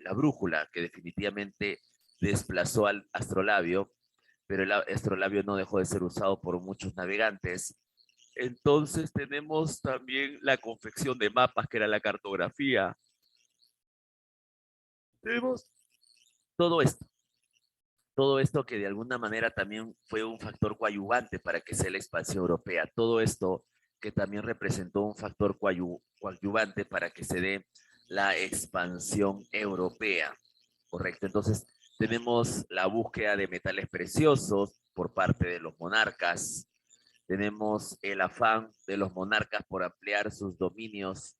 la brújula, que definitivamente desplazó al astrolabio, pero el astrolabio no dejó de ser usado por muchos navegantes. Entonces tenemos también la confección de mapas, que era la cartografía. Tenemos todo esto, todo esto que de alguna manera también fue un factor coadyuvante para que sea la expansión europea, todo esto que también representó un factor coadyuvante para que se dé la expansión europea, ¿correcto? Entonces, tenemos la búsqueda de metales preciosos por parte de los monarcas, tenemos el afán de los monarcas por ampliar sus dominios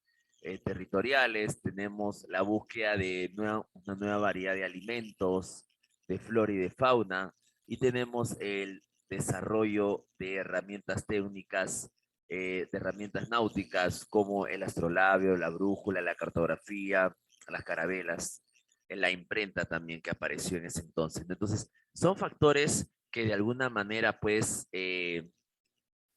territoriales, tenemos la búsqueda de una nueva variedad de alimentos, de flora y de fauna, y tenemos el desarrollo de herramientas técnicas, de herramientas náuticas como el astrolabio, la brújula, la cartografía, las carabelas, en la imprenta también que apareció en ese entonces. Entonces, son factores que de alguna manera, pues,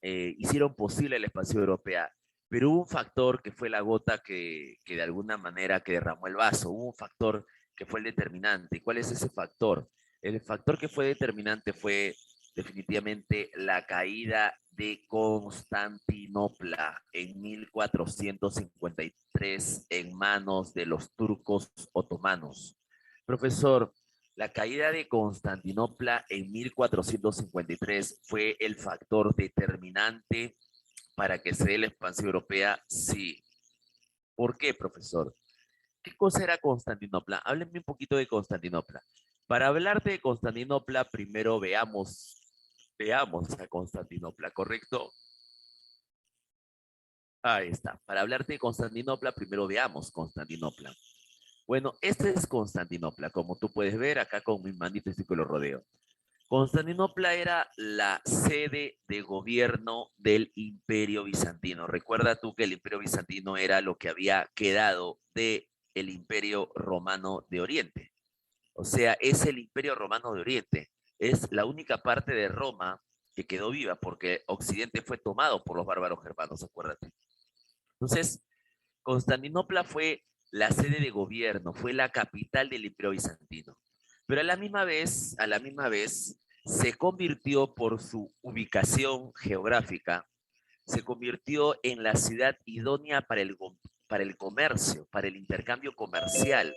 hicieron posible la expansión europea. Pero hubo un factor que fue la gota que de alguna manera que derramó el vaso, hubo un factor que fue el determinante. ¿Y cuál es ese factor? El factor que fue determinante fue definitivamente la caída de Constantinopla en 1453 en manos de los turcos otomanos. Profesor, la caída de Constantinopla en 1453 fue el factor determinante para que se dé la expansión europea. Sí. ¿Por qué, profesor? ¿Qué cosa era Constantinopla? Háblenme un poquito de Constantinopla. Para hablarte de Constantinopla, primero veamos a Constantinopla, ¿correcto? Ahí está. Para hablarte de Constantinopla, primero veamos Constantinopla. Bueno, este es Constantinopla, como tú puedes ver acá con mi manito y que lo rodeo. Constantinopla era la sede de gobierno del Imperio Bizantino. Recuerda tú que el Imperio Bizantino era lo que había quedado del Imperio Romano de Oriente. O sea, es el Imperio Romano de Oriente. Es la única parte de Roma que quedó viva porque Occidente fue tomado por los bárbaros germanos, acuérdate. Entonces, Constantinopla fue la sede de gobierno, fue la capital del Imperio Bizantino. Pero a la misma vez, se convirtió por su ubicación geográfica, se convirtió en la ciudad idónea para el comercio, para el intercambio comercial.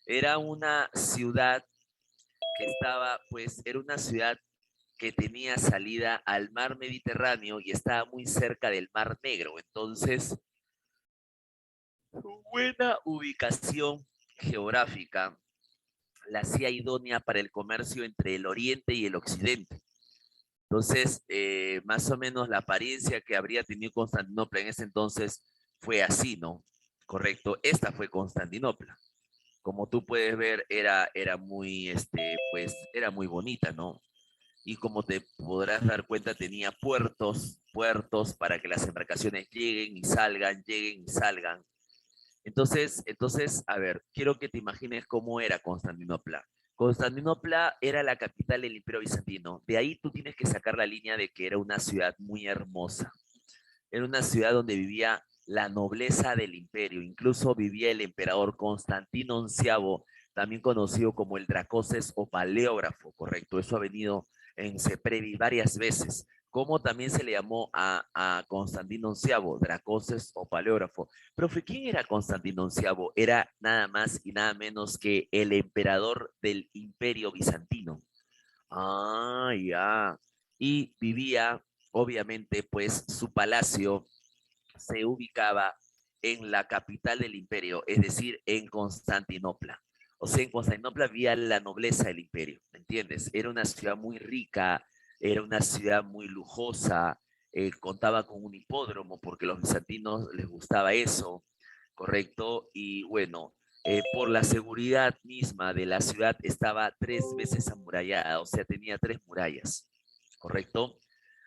Era una ciudad era una ciudad que tenía salida al mar Mediterráneo y estaba muy cerca del mar Negro. Entonces, su buena ubicación geográfica la hacía idónea para el comercio entre el oriente y el occidente. Entonces, más o menos la apariencia que habría tenido Constantinopla en ese entonces fue así, ¿no? Correcto, esta fue Constantinopla. Como tú puedes ver, era muy, pues, era muy bonita, ¿no? Y como te podrás dar cuenta, tenía puertos para que las embarcaciones lleguen y salgan. Entonces, a ver, quiero que te imagines cómo era Constantinopla. Constantinopla era la capital del Imperio Bizantino. De ahí tú tienes que sacar la línea de que era una ciudad muy hermosa. Era una ciudad donde vivía la nobleza del imperio. Incluso vivía el emperador Constantino XI, también conocido como el Dracoces o Paleógrafo, correcto. Eso ha venido en Seprevi varias veces. Como también se le llamó a Constantino XI, Dracoces o Paleógrafo. Profe, ¿quién era Constantino XI? Era nada más y nada menos que el emperador del imperio bizantino. Ah, ya. Y vivía, obviamente, pues su palacio se ubicaba en la capital del imperio, es decir, en Constantinopla. O sea, en Constantinopla había la nobleza del imperio, ¿me entiendes? Era una ciudad muy rica, era una ciudad muy lujosa, contaba con un hipódromo porque a los bizantinos les gustaba eso, ¿correcto? Y bueno, por la seguridad misma de la ciudad estaba 3 veces amurallada, o sea, tenía 3 murallas, ¿correcto?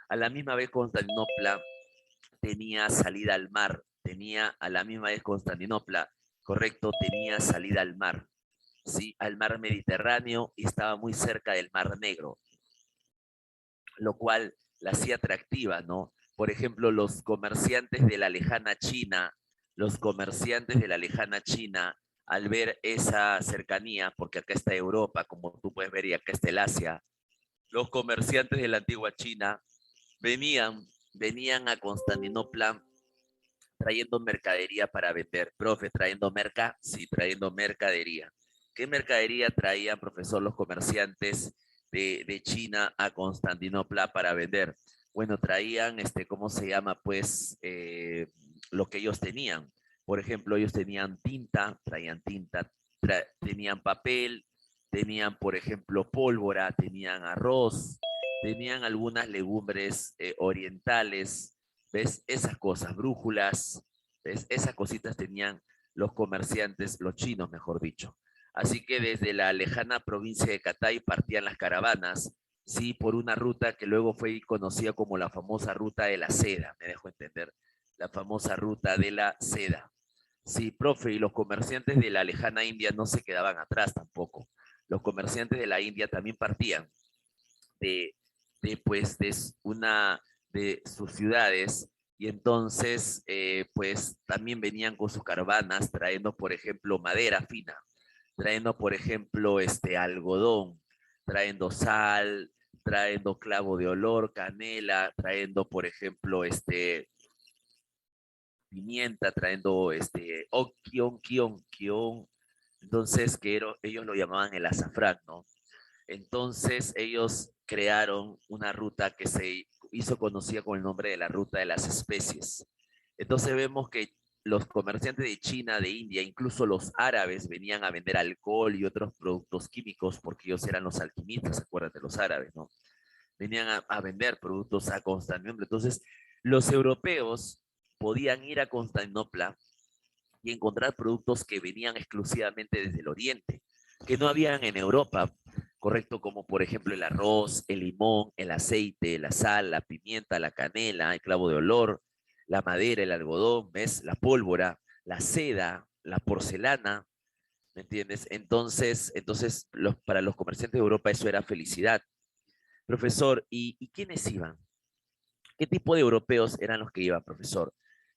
A la misma vez Constantinopla tenía salida al mar, tenía a la misma vez Constantinopla, correcto, tenía salida al mar, ¿sí? Al mar Mediterráneo y estaba muy cerca del mar Negro, lo cual la hacía atractiva, ¿no? Por ejemplo, los comerciantes de la lejana China al ver esa cercanía, porque acá está Europa, como tú puedes ver, y acá está el Asia, los comerciantes de la antigua China venían a Constantinopla trayendo mercadería para vender. Profe, trayendo sí, trayendo mercadería. ¿Qué mercadería traían, profesor, los comerciantes de China a Constantinopla para vender? Bueno, traían, ¿cómo se llama? Pues lo que ellos tenían. Por ejemplo, ellos tenían tinta, traían tinta, tenían papel, tenían, por ejemplo, pólvora, tenían arroz, tenían algunas legumbres orientales, ¿ves? Esas cosas, brújulas, ¿ves? Esas cositas tenían los comerciantes, los chinos, mejor dicho. Así que desde la lejana provincia de Catay partían las caravanas, sí, por una ruta que luego fue conocida como la famosa ruta de la seda, me dejo entender, la famosa ruta de la seda. Sí, profe, y los comerciantes de la lejana India no se quedaban atrás tampoco. Los comerciantes de la India también partían de, pues, de sus ciudades y entonces, pues, también venían con sus caravanas trayendo, por ejemplo, madera fina, trayendo, por ejemplo, algodón, trayendo sal, trayendo clavo de olor, canela, trayendo, por ejemplo, pimienta, trayendo, kion, entonces, ellos lo llamaban el azafrán, ¿no? Entonces ellos crearon una ruta que se hizo conocida con el nombre de la ruta de las especies. Entonces vemos que los comerciantes de China, de India, incluso los árabes venían a vender alcohol y otros productos químicos porque ellos eran los alquimistas, acuérdate, los árabes, ¿no? Venían a vender productos a Constantinopla. Entonces los europeos podían ir a Constantinopla y encontrar productos que venían exclusivamente desde el oriente, que no habían en Europa, correcto, como por ejemplo el arroz, el limón, el aceite, la sal, la pimienta, la canela, el clavo de olor, la madera, el algodón, ¿ves? La pólvora, la seda, la porcelana, ¿me entiendes? Entonces para los comerciantes de Europa eso era felicidad. Profesor, ¿y quiénes iban? ¿Qué tipo de europeos eran los que iban, profesor?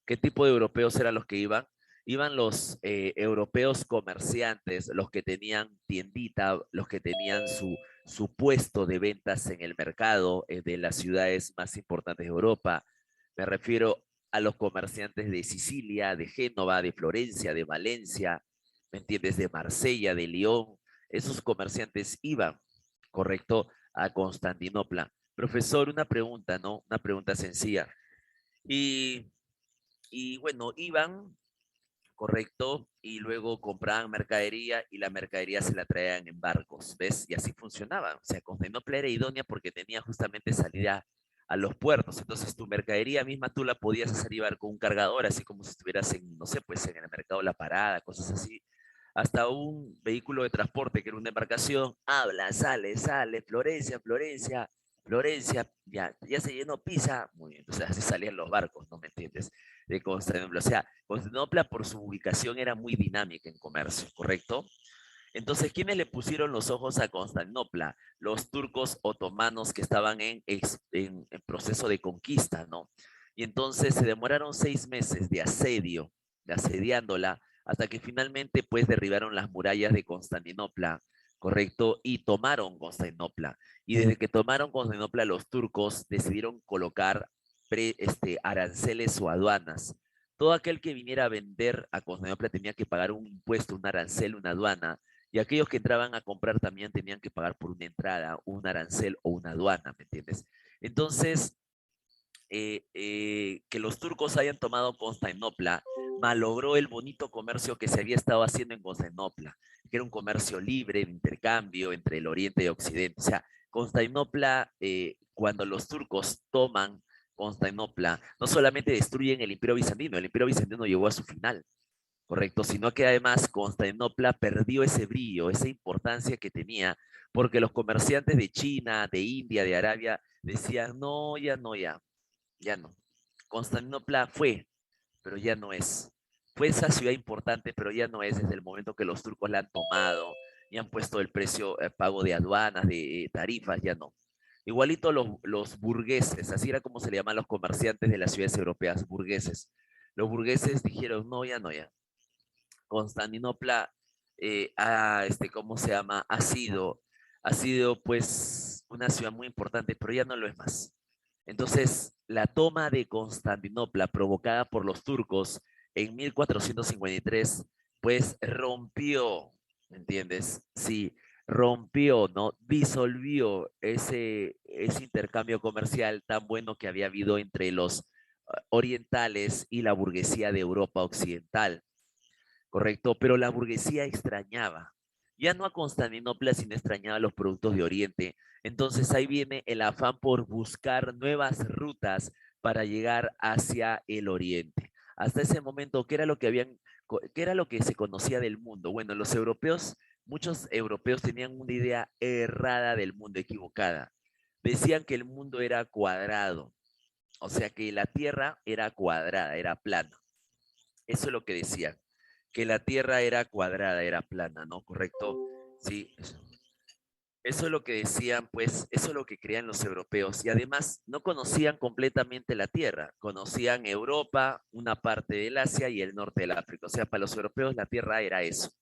¿Qué tipo de europeos eran los que iban? Iban los europeos comerciantes, los que tenían tiendita, los que tenían su puesto de ventas en el mercado de las ciudades más importantes de Europa. Me refiero a los comerciantes de Sicilia, de Génova, de Florencia, de Valencia, ¿me entiendes? De Marsella, de León. Esos comerciantes iban, correcto, a Constantinopla. Profesor, una pregunta, ¿no? Una pregunta sencilla. Y, y bueno, iban, correcto, y luego compraban mercadería y la mercadería se la traían en barcos, ¿ves? Y así funcionaba. O sea, Constantinopla era idónea porque tenía justamente salida a los puertos. Entonces tu mercadería misma tú la podías hacer llevar con un cargador, así como si estuvieras en, no sé, pues en el mercado La Parada, cosas así. Hasta un vehículo de transporte que era una embarcación, habla, sale, Florencia, Florencia, Florencia, ya se llenó Pisa, muy bien, entonces así salían los barcos, ¿no me entiendes? De Constantinopla, o sea, Constantinopla por su ubicación era muy dinámica en comercio, ¿correcto? Entonces, ¿quiénes le pusieron los ojos a Constantinopla? Los turcos otomanos que estaban en proceso de conquista, ¿no? Y entonces se demoraron 6 meses de asedio, de asediándola, hasta que finalmente pues derribaron las murallas de Constantinopla, ¿correcto? Y tomaron Constantinopla. Y desde que tomaron Constantinopla, los turcos decidieron colocar aranceles o aduanas. Todo aquel que viniera a vender a Constantinopla tenía que pagar un impuesto, un arancel, una aduana, y aquellos que entraban a comprar también tenían que pagar por una entrada, un arancel o una aduana, ¿me entiendes? Entonces, que los turcos hayan tomado Constantinopla malogró el bonito comercio que se había estado haciendo en Constantinopla, que era un comercio libre de intercambio entre el Oriente y Occidente. O sea, Constantinopla, cuando los turcos toman Constantinopla, no solamente destruyen el Imperio Bizantino llegó a su final, correcto, sino que además Constantinopla perdió ese brillo, esa importancia que tenía, porque los comerciantes de China, de India, de Arabia decían, no, ya no, ya no. Constantinopla fue, pero ya no es. Fue esa ciudad importante, pero ya no es desde el momento que los turcos la han tomado y han puesto el precio, pago de aduanas, de tarifas, ya no. Igualito los burgueses, así era como se le llaman los comerciantes de las ciudades europeas, burgueses. Los burgueses dijeron, no, ya no, ya. Constantinopla ¿cómo se llama? Ha sido pues una ciudad muy importante, pero ya no lo es más. Entonces, la toma de Constantinopla provocada por los turcos en 1453, pues rompió, ¿me entiendes? Sí, rompió, ¿no? Disolvió ese intercambio comercial tan bueno que había habido entre los orientales y la burguesía de Europa occidental. Correcto, pero la burguesía extrañaba, ya no a Constantinopla, sino extrañaba los productos de Oriente. Entonces ahí viene el afán por buscar nuevas rutas para llegar hacia el Oriente. Hasta ese momento, qué era lo que se conocía del mundo? Bueno, los europeos, muchos europeos tenían una idea errada del mundo, equivocada. Decían que el mundo era cuadrado, o sea que la Tierra era cuadrada, era plana. Eso es lo que decían, que la Tierra era cuadrada, era plana, ¿no? ¿Correcto? Sí, eso es lo que decían, pues, eso es lo que creían los europeos. Y además no conocían completamente la Tierra, conocían Europa, una parte del Asia y el norte del África. O sea, para los europeos la Tierra era eso,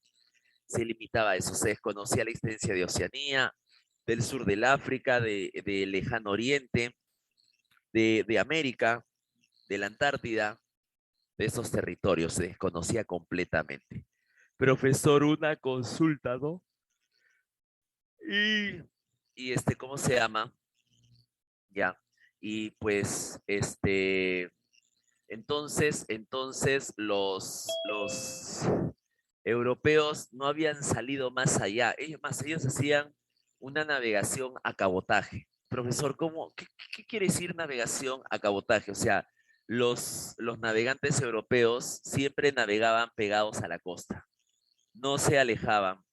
se limitaba a eso, se desconocía la existencia de Oceanía, del sur del África, de Lejano Oriente, de América, de la Antártida, de esos territorios, se desconocía completamente. Profesor, una consulta, ¿no? Y, ¿cómo se llama? Ya. Y pues, entonces los europeos no habían salido más allá. Ellos hacían una navegación a cabotaje. Profesor, qué quiere decir navegación a cabotaje? O sea, los navegantes europeos siempre navegaban pegados a la costa, no se alejaban,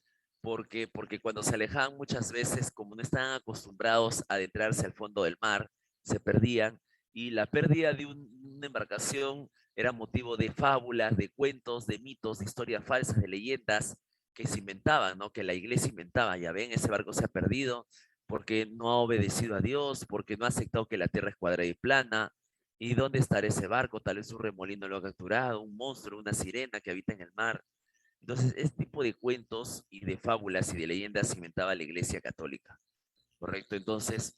porque cuando se alejaban muchas veces, como no estaban acostumbrados a adentrarse al fondo del mar, se perdían, y la pérdida de una embarcación era motivo de fábulas, de cuentos, de mitos, de historias falsas, de leyendas que se inventaban, ¿no? Que la iglesia inventaba. Ya ven, ese barco se ha perdido porque no ha obedecido a Dios, porque no ha aceptado que la tierra es cuadrada y plana. ¿Y dónde estará ese barco? Tal vez un remolino lo ha capturado, un monstruo, una sirena que habita en el mar. Entonces, este tipo de cuentos y de fábulas y de leyendas inventaba la Iglesia Católica, ¿correcto? Entonces,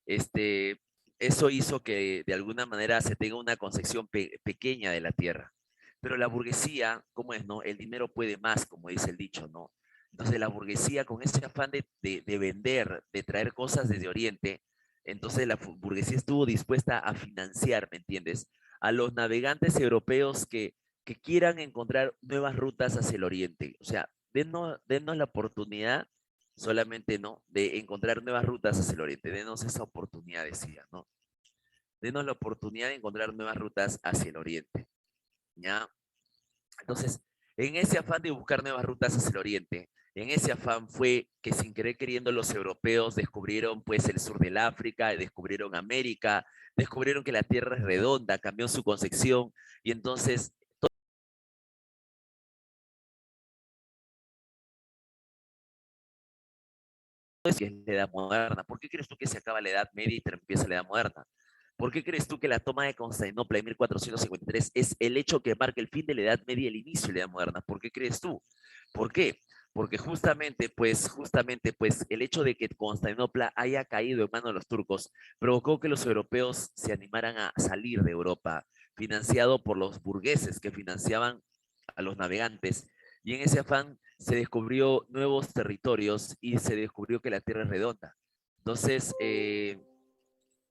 este, eso hizo que de alguna manera se tenga una concepción pequeña de la tierra. Pero la burguesía, ¿cómo es, no? El dinero puede más, como dice el dicho, ¿no? Entonces, la burguesía, con ese afán de vender, de traer cosas desde Oriente, entonces la burguesía estuvo dispuesta a financiar, ¿me entiendes? A los navegantes europeos que quieran encontrar nuevas rutas hacia el Oriente. O sea, denos la oportunidad solamente, ¿no? De encontrar nuevas rutas hacia el oriente. Denos esa oportunidad, decía, ¿no? Denos la oportunidad de encontrar nuevas rutas hacia el oriente, ¿ya? Entonces, en ese afán de buscar nuevas rutas hacia el oriente, en ese afán fue que sin querer queriendo los europeos descubrieron pues el sur del África, descubrieron América, descubrieron que la Tierra es redonda, cambió su concepción y entonces es que es la edad moderna. ¿Por qué crees tú que se acaba la edad media y empieza la edad moderna? ¿Por qué crees tú que la toma de Constantinopla en 1453 es el hecho que marca el fin de la Edad Media y el inicio de la Edad Moderna? ¿Por qué crees tú? ¿Por qué? Porque justamente, el hecho de que Constantinopla haya caído en manos de los turcos provocó que los europeos se animaran a salir de Europa, financiado por los burgueses que financiaban a los navegantes. Y en ese afán se descubrió nuevos territorios y se descubrió que la Tierra es redonda. Entonces,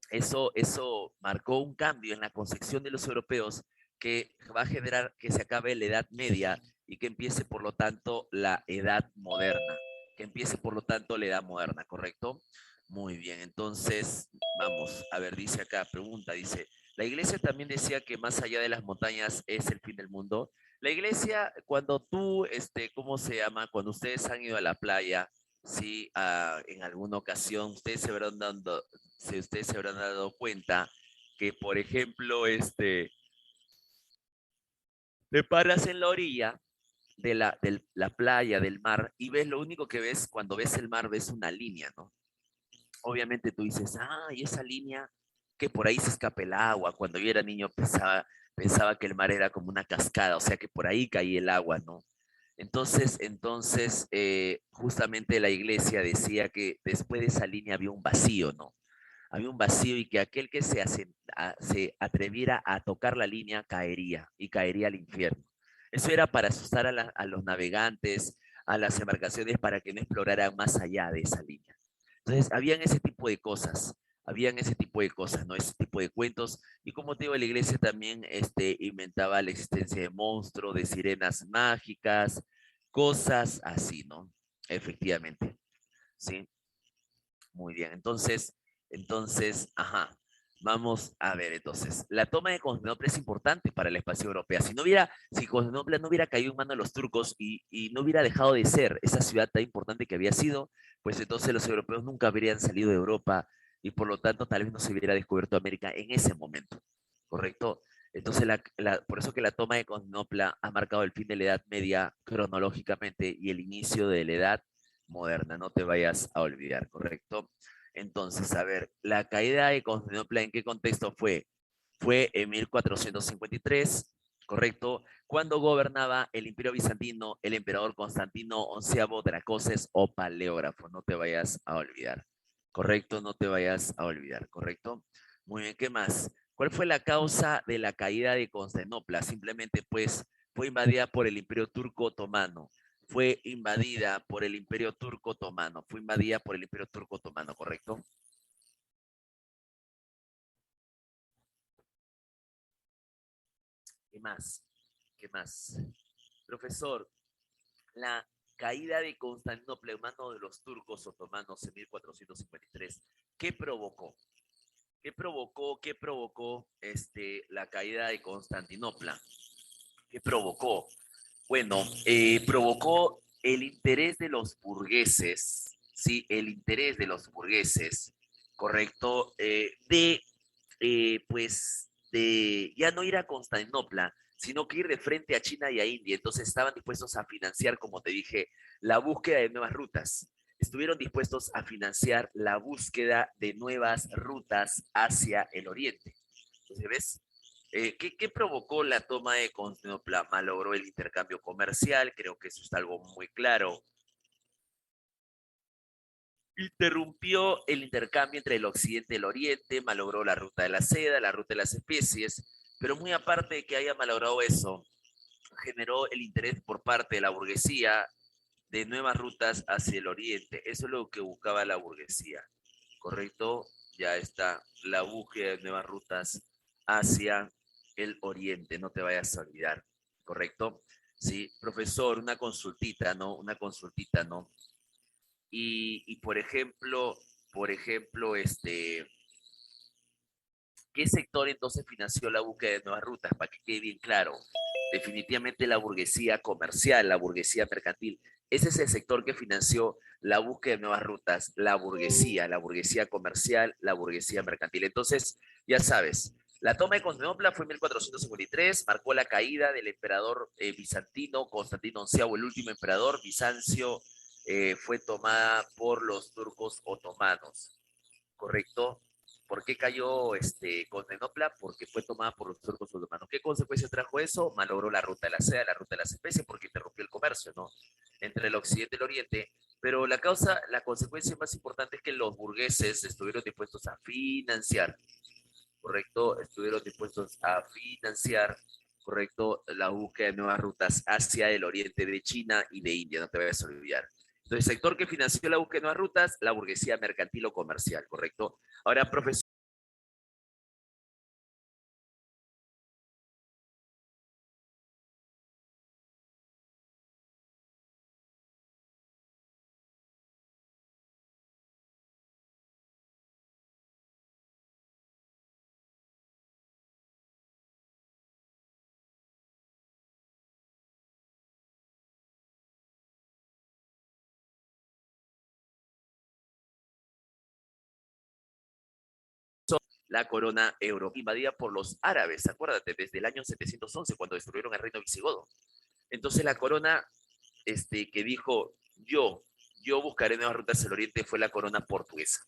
eso marcó un cambio en la concepción de los europeos que va a generar que se acabe la Edad Media y que empiece, por lo tanto, la Edad Moderna. Que empiece, por lo tanto, la Edad Moderna, ¿correcto? Muy bien, entonces, vamos, a ver, dice acá, pregunta, dice, la iglesia también decía que más allá de las montañas es el fin del mundo. La iglesia, cuando tú, ¿cómo se llama? Cuando ustedes han ido a la playa, sí, en alguna ocasión, si ustedes se habrán dado cuenta que, por ejemplo, te paras en la orilla de la playa, del mar, y ves, lo único que ves cuando ves el mar, ves una línea, ¿no? Obviamente tú dices, y esa línea, que por ahí se escapa el agua. Cuando yo era niño pensaba que el mar era como una cascada, o sea que por ahí caía el agua, ¿no? Justamente la iglesia decía que después de esa línea había un vacío, ¿no? Había un vacío y que aquel que se atreviera a tocar la línea caería y caería al infierno. Eso era para asustar a los navegantes, a las embarcaciones, para que no exploraran más allá de esa línea. Entonces, habían ese tipo de cosas, ¿no? Ese tipo de cuentos. Y como te digo, la iglesia también inventaba la existencia de monstruos, de sirenas mágicas, cosas así, ¿no? Efectivamente, ¿sí? Muy bien, ajá, vamos a ver entonces. La toma de Constantinopla es importante para la expansión europea. Si Constantinopla no hubiera caído en manos de los turcos y no hubiera dejado de ser esa ciudad tan importante que había sido, pues entonces los europeos nunca habrían salido de Europa y por lo tanto tal vez no se hubiera descubierto América en ese momento, ¿correcto? Entonces, por eso que la toma de Constantinopla ha marcado el fin de la Edad Media cronológicamente y el inicio de la Edad Moderna, no te vayas a olvidar, ¿correcto? Entonces, a ver, la caída de Constantinopla, ¿en qué contexto fue? Fue en 1453, ¿correcto? Cuando gobernaba el Imperio Bizantino, el emperador Constantino onceavo Dracoces o Paleógrafo, no te vayas a olvidar, ¿correcto? No te vayas a olvidar, ¿correcto? Muy bien, ¿qué más? ¿Cuál fue la causa de la caída de Constantinopla? Simplemente, pues, fue invadida por el Imperio Turco Otomano. Fue invadida por el Imperio Turco Otomano. Fue invadida por el Imperio Turco Otomano, ¿correcto? ¿Qué más? ¿Qué más? Profesor, la caída de Constantinopla en manos de los turcos otomanos en 1453, ¿qué provocó? ¿Qué provocó la caída de Constantinopla? ¿Qué provocó? Bueno, provocó el interés de los burgueses, ¿sí? El interés de los burgueses, ¿correcto? De ya no ir a Constantinopla, sino que ir de frente a China y a India. Entonces estaban dispuestos a financiar, como te dije, la búsqueda de nuevas rutas. Estuvieron dispuestos a financiar la búsqueda de nuevas rutas hacia el oriente. Entonces, ¿ves? ¿Qué provocó la toma de Constantinopla? Malogró el intercambio comercial, creo que eso está algo muy claro. Interrumpió el intercambio entre el occidente y el oriente, malogró la ruta de la seda, la ruta de las especies, pero muy aparte de que haya malogrado eso, generó el interés por parte de la burguesía de nuevas rutas hacia el oriente. Eso es lo que buscaba la burguesía, ¿correcto? Ya está la búsqueda de nuevas rutas hacia el oriente, no te vayas a olvidar, ¿correcto? Sí, profesor, una consultita, ¿no? Una consultita, ¿no? Y por ejemplo, ¿qué sector entonces financió la búsqueda de nuevas rutas? Para que quede bien claro. Definitivamente la burguesía comercial, la burguesía mercantil. Ese es el sector que financió la búsqueda de nuevas rutas, la burguesía comercial, la burguesía mercantil. Entonces, ya sabes, la toma de Constantinopla fue en 1453, marcó la caída del emperador bizantino Constantino onceavo, el último emperador. Bizancio fue tomada por los turcos otomanos, ¿correcto? ¿Por qué cayó Constantinopla? Porque fue tomada por los turcos otomanos. ¿Qué consecuencias trajo eso? Malogró la ruta de la seda, la ruta de las especies, porque interrumpió el comercio, ¿no? Entre el occidente y el oriente. Pero la consecuencia más importante es que los burgueses estuvieron dispuestos a financiar, ¿correcto? Estuvieron dispuestos a financiar, ¿correcto? La búsqueda de nuevas rutas hacia el oriente de China y de India, no te vayas a olvidar. Entonces, el sector que financió la búsqueda de nuevas rutas, la burguesía mercantil o comercial, ¿correcto? Ahora, profesor, la corona europea invadida por los árabes, acuérdate, desde el año 711, cuando destruyeron el reino visigodo. Entonces, la corona que dijo, yo buscaré nuevas rutas al oriente, fue la corona portuguesa.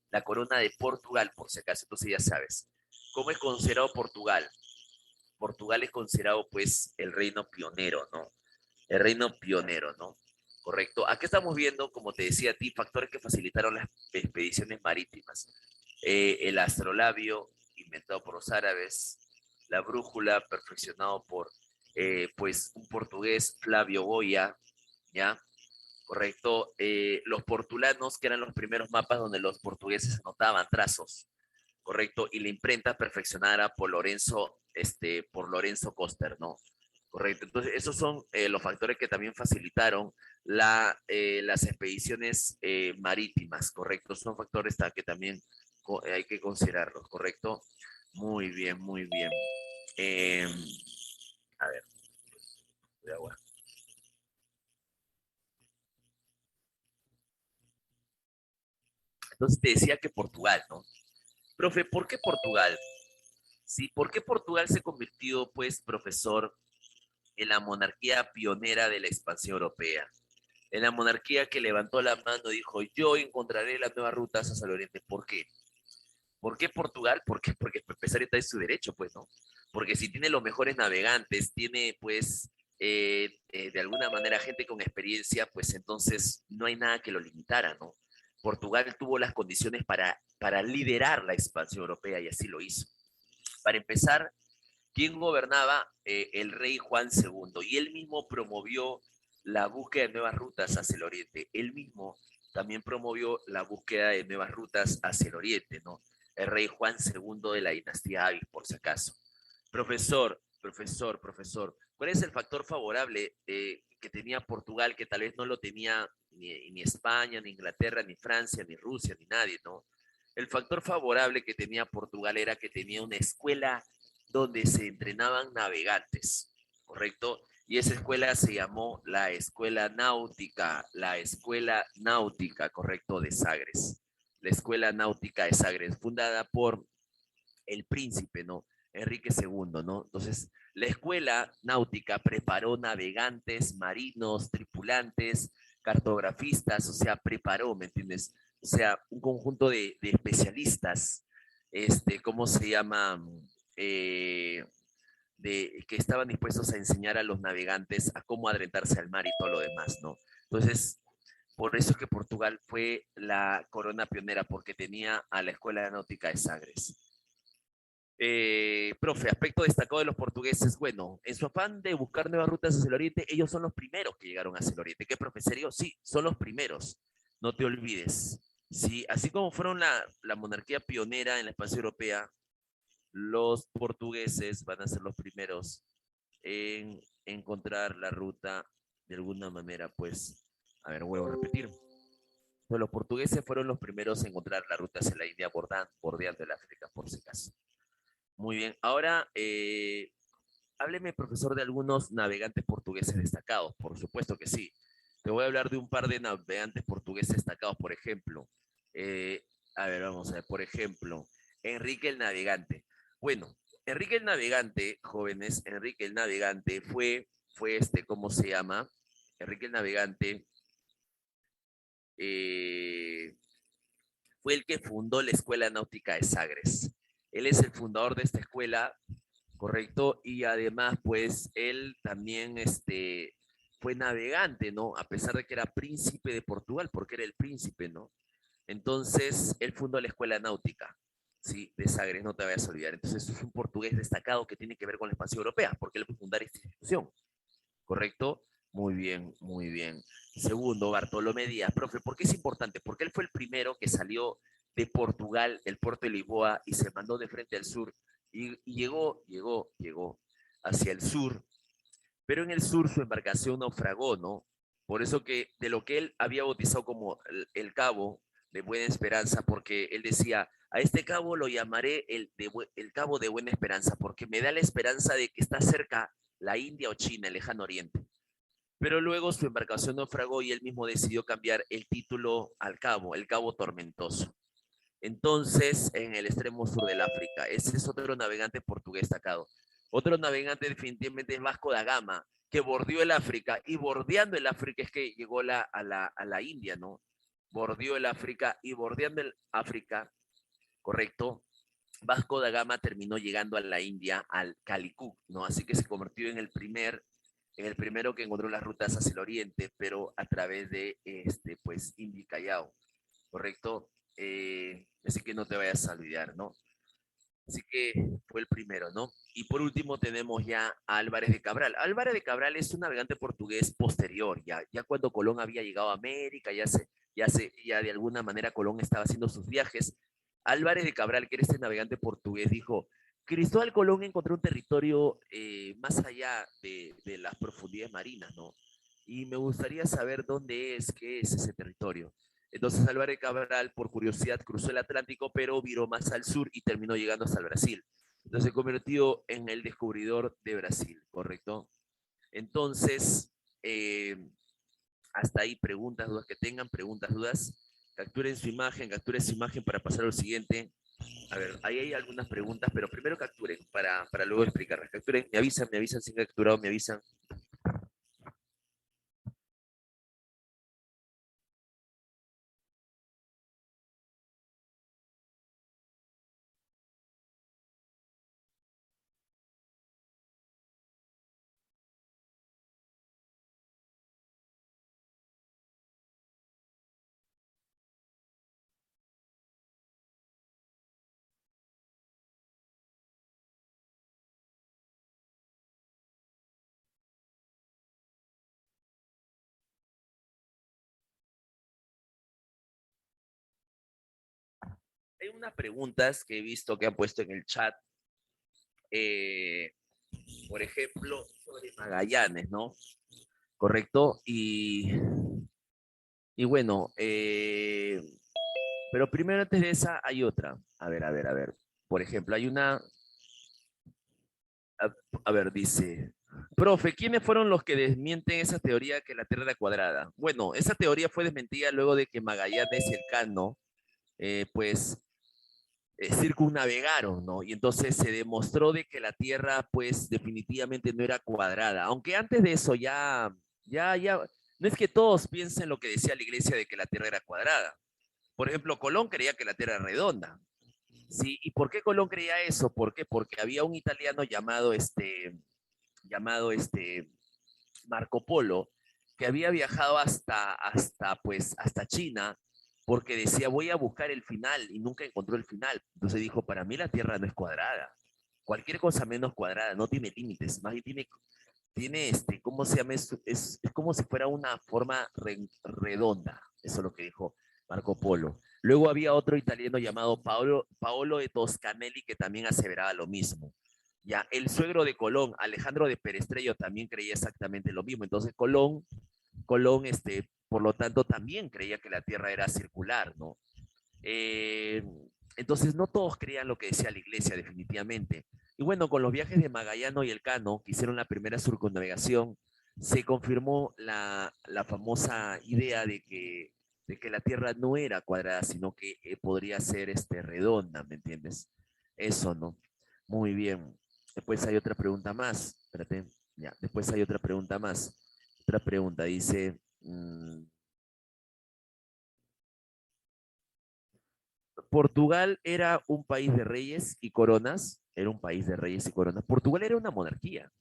La corona de Portugal, por si acaso, entonces ya sabes. ¿Cómo es considerado Portugal? Portugal es considerado, pues, el reino pionero, ¿no? El reino pionero, ¿no? Correcto. Aquí estamos viendo, como te decía a ti, factores que facilitaron las expediciones marítimas. El astrolabio, inventado por los árabes, la brújula, perfeccionado por pues un portugués, Flavio Goya, ¿ya? Correcto. Los portulanos, que eran los primeros mapas donde los portugueses anotaban trazos, correcto, y la imprenta perfeccionada por Lorenzo Coster, ¿no? Correcto. Entonces, esos son los factores que también facilitaron las expediciones marítimas, ¿correcto? Son factores que también hay que considerarlos, ¿correcto? Muy bien, muy bien. Eh, a ver, de agua. Entonces te decía que Portugal, ¿no? Profe, ¿por qué Portugal? Sí, ¿por qué Portugal se convirtió, pues, profesor, en la monarquía pionera de la expansión europea? En la monarquía que levantó la mano y dijo, yo encontraré las nuevas rutas hacia el oriente. ¿Por qué? ¿Por qué Portugal? ¿Por qué? Porque para empezar está en su derecho, pues, ¿no? Porque si tiene los mejores navegantes, tiene, pues, de alguna manera gente con experiencia, pues entonces no hay nada que lo limitara, ¿no? Portugal tuvo las condiciones para liderar la expansión europea y así lo hizo. Para empezar, ¿quién gobernaba? El rey Juan II. Y él mismo promovió la búsqueda de nuevas rutas hacia el oriente. Él mismo también promovió la búsqueda de nuevas rutas hacia el oriente, ¿no? El rey Juan II de la dinastía Ávila, por si acaso. Profesor, ¿cuál es el factor favorable que tenía Portugal que tal vez no lo tenía ni España, ni Inglaterra, ni Francia, ni Rusia, ni nadie, ¿no? El factor favorable que tenía Portugal era que tenía una escuela donde se entrenaban navegantes, ¿correcto? Y esa escuela se llamó la Escuela Náutica, ¿correcto? De Sagres. La Escuela Náutica de Sagres, fundada por el príncipe, ¿no? Enrique II, ¿no? Entonces, la escuela náutica preparó navegantes, marinos, tripulantes, cartografistas, o sea, preparó, ¿me entiendes? O sea, un conjunto de especialistas, ¿cómo se llama? Eh, que estaban dispuestos a enseñar a los navegantes a cómo adentrarse al mar y todo lo demás, ¿no? Entonces, por eso que Portugal fue la corona pionera, porque tenía a la Escuela Náutica de Sagres. Profe, aspecto destacado de los portugueses, bueno, en su afán de buscar nuevas rutas hacia el oriente, ellos son los primeros que llegaron hacia el oriente. ¿Qué, profe? ¿Serio? Sí, son los primeros. No te olvides. Sí, así como fueron la monarquía pionera en la expansión europea, los portugueses van a ser los primeros en encontrar la ruta de alguna manera, pues, a ver, vuelvo a repetir. Pues los portugueses fueron los primeros en encontrar la ruta hacia la India bordeando el África, por si acaso. Muy bien, ahora hábleme, profesor, de algunos navegantes portugueses destacados. Por supuesto que sí. Te voy a hablar de un par de navegantes portugueses destacados, por ejemplo. eh, a ver, vamos a ver, por ejemplo, Enrique el Navegante. Bueno, Enrique el Navegante, jóvenes, Enrique el Navegante ¿cómo se llama? Enrique el Navegante eh, fue el que fundó la Escuela Náutica de Sagres. Él es el fundador de esta escuela, correcto, y además, pues, él también fue navegante, ¿no? A pesar de que era príncipe de Portugal, porque era el príncipe, ¿no? Entonces, él fundó la Escuela Náutica, ¿sí? De Sagres, no te vayas a olvidar. Entonces, es un portugués destacado que tiene que ver con la expansión europea, porque él fue fundar esta institución. ¿Correcto? Muy bien, muy bien. Segundo, Bartolomé Díaz. Profe, ¿por qué es importante? Porque él fue el primero que salió de Portugal, el puerto de Lisboa, y se mandó de frente al sur. Y llegó hacia el sur, pero en el sur su embarcación naufragó, ¿no? Por eso que de lo que él había bautizado como el Cabo de Buena Esperanza, porque él decía, a este cabo lo llamaré el Cabo de Buena Esperanza, porque me da la esperanza de que está cerca la India o China, el lejano oriente. Pero luego su embarcación naufragó y él mismo decidió cambiar el título al cabo, el Cabo Tormentoso. Entonces, en el extremo sur del África, ese es otro navegante portugués destacado. Otro navegante definitivamente es Vasco da Gama, que bordeó el África, y bordeando el África es que llegó a la India, ¿no? Bordeó el África y bordeando el África, correcto, Vasco da Gama terminó llegando a la India, al Calicut, ¿no? Así que se convirtió en el primer en el primero que encontró las rutas hacia el oriente, pero a través de, pues, India y Callao, ¿correcto? Así que no te vayas a olvidar, ¿no? Así que fue el primero, ¿no? Y por último tenemos ya a Álvarez de Cabral. Álvarez de Cabral es un navegante portugués posterior, ya cuando Colón había llegado a América, ya de alguna manera Colón estaba haciendo sus viajes. Álvarez de Cabral, que era este navegante portugués, dijo, Cristóbal Colón encontró un territorio más allá de las profundidades marinas, ¿no? Y me gustaría saber dónde es, qué es ese territorio. Entonces Álvarez Cabral, por curiosidad, cruzó el Atlántico, pero viró más al sur y terminó llegando hasta el Brasil. Entonces se convirtió en el descubridor de Brasil, ¿correcto? Entonces, eh, hasta ahí preguntas, dudas que tengan, preguntas, dudas. Capturen su imagen para pasar al siguiente. A ver, ahí hay algunas preguntas, pero primero capturen para luego explicarlas. Capturen, me avisan si han capturado, me avisan. Hay unas preguntas que he visto que han puesto en el chat, eh, por ejemplo, sobre Magallanes, ¿no? Correcto. Y bueno, pero primero antes de esa hay otra. A ver. Por ejemplo, hay una, a, a ver, dice, profe, ¿quiénes fueron los que desmienten esa teoría que la Tierra era cuadrada? Bueno, esa teoría fue desmentida luego de que Magallanes y Elcano, pues, circunnavegaron, ¿no? Y entonces se demostró de que la Tierra, pues, definitivamente no era cuadrada. Aunque antes de eso ya, no es que todos piensen lo que decía la iglesia de que la Tierra era cuadrada. Por ejemplo, Colón creía que la Tierra era redonda. Sí, ¿y por qué Colón creía eso? ¿Por qué? Porque había un italiano llamado Marco Polo, que había viajado hasta China, porque decía, voy a buscar el final, y nunca encontró el final. Entonces dijo, para mí la Tierra no es cuadrada. Cualquier cosa menos cuadrada, no tiene límites, más bien tiene, ¿cómo se llama? Es como si fuera una forma redonda. Eso es lo que dijo Marco Polo. Luego había otro italiano llamado Paolo de Toscanelli que también aseveraba lo mismo. Ya, el suegro de Colón, Alejandro de Perestrello, también creía exactamente lo mismo. Entonces Colón, por lo tanto, también creía que la Tierra era circular, ¿no? Eh, entonces, no todos creían lo que decía la iglesia, definitivamente. Y bueno, con los viajes de Magallano y Elcano, que hicieron la primera circunnavegación, se confirmó la famosa idea de que la Tierra no era cuadrada, sino que podría ser redonda, ¿me entiendes? Eso, ¿no? Muy bien. Después hay otra pregunta más. Espérate. Ya, después hay otra pregunta más. Otra pregunta dice, Portugal era un país de reyes y coronas, era un país de reyes y coronas. Portugal era una monarquía.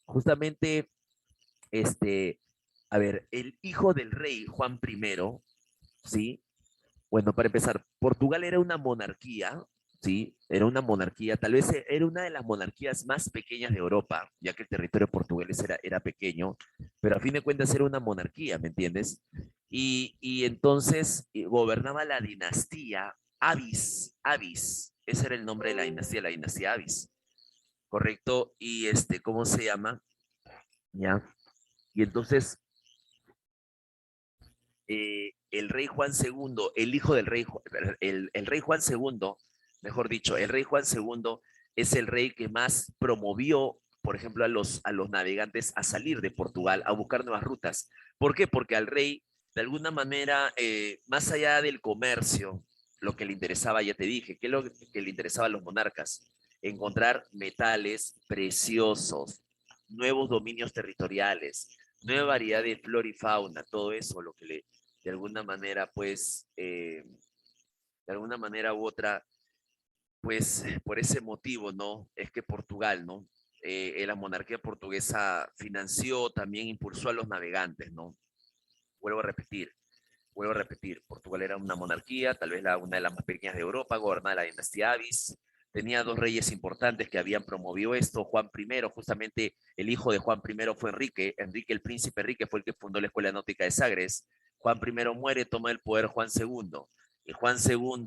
Justamente, este, a ver, el hijo del rey Juan I, ¿sí? Bueno, para empezar, Portugal era una monarquía, ¿sí? Era una monarquía, tal vez era una de las monarquías más pequeñas de Europa, ya que el territorio portugués era pequeño, pero a fin de cuentas era una monarquía, ¿me entiendes? Y entonces gobernaba la dinastía Avis, ese era el nombre de la dinastía Avis, ¿correcto? Y ¿cómo se llama? Ya. Y entonces el rey Juan II, el hijo del rey, el rey Juan II, mejor dicho, el rey Juan II es el rey que más promovió, por ejemplo, a los navegantes a salir de Portugal, a buscar nuevas rutas. ¿Por qué? Porque al rey, de alguna manera, más allá del comercio, lo que le interesaba, ya te dije, ¿qué es lo que le interesaba a los monarcas? Encontrar metales preciosos, nuevos dominios territoriales, nueva variedad de flora y fauna, todo eso, lo que de alguna manera, pues, de alguna manera u otra, pues, por ese motivo, ¿no? Es que Portugal, ¿no? la monarquía portuguesa financió, también impulsó a los navegantes, ¿no? Vuelvo a repetir, vuelvo a repetir, Portugal era una monarquía, tal vez una de las más pequeñas de Europa, gobernada la dinastía Avis, tenía dos reyes importantes que habían promovido esto, Juan I, justamente el hijo de Juan I fue Enrique el príncipe Enrique fue el que fundó la Escuela Náutica de Sagres, Juan I muere, toma el poder Juan II, y Juan II,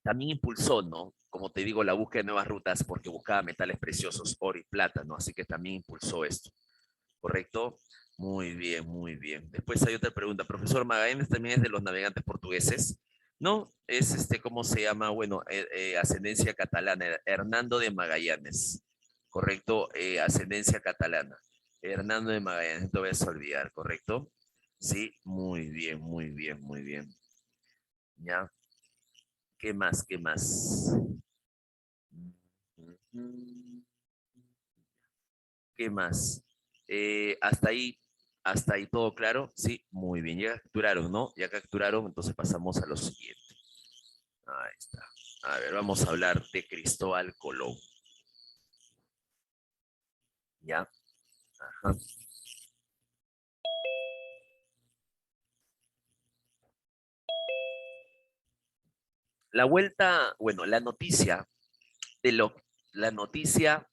también impulsó, ¿no? Como te digo, la búsqueda de nuevas rutas porque buscaba metales preciosos, oro y plata, ¿no? Así que también impulsó esto. ¿Correcto? Muy bien, muy bien. Después hay otra pregunta. Profesor Magallanes también es de los navegantes portugueses. No, es ¿cómo se llama? Bueno, ascendencia catalana, Hernando de Magallanes. ¿Correcto? Ascendencia catalana. Hernando de Magallanes, no te voy a olvidar, ¿correcto? Sí, muy bien, muy bien, muy bien. ¿Ya? ¿Qué más? ¿Qué más? ¿Qué más? Hasta ahí todo claro. Sí, muy bien. Ya capturaron, ¿no? Ya capturaron, entonces pasamos a lo siguiente. Ahí está. A ver, vamos a hablar de Cristóbal Colón. ¿Ya? Ajá. La vuelta, bueno, de lo, la noticia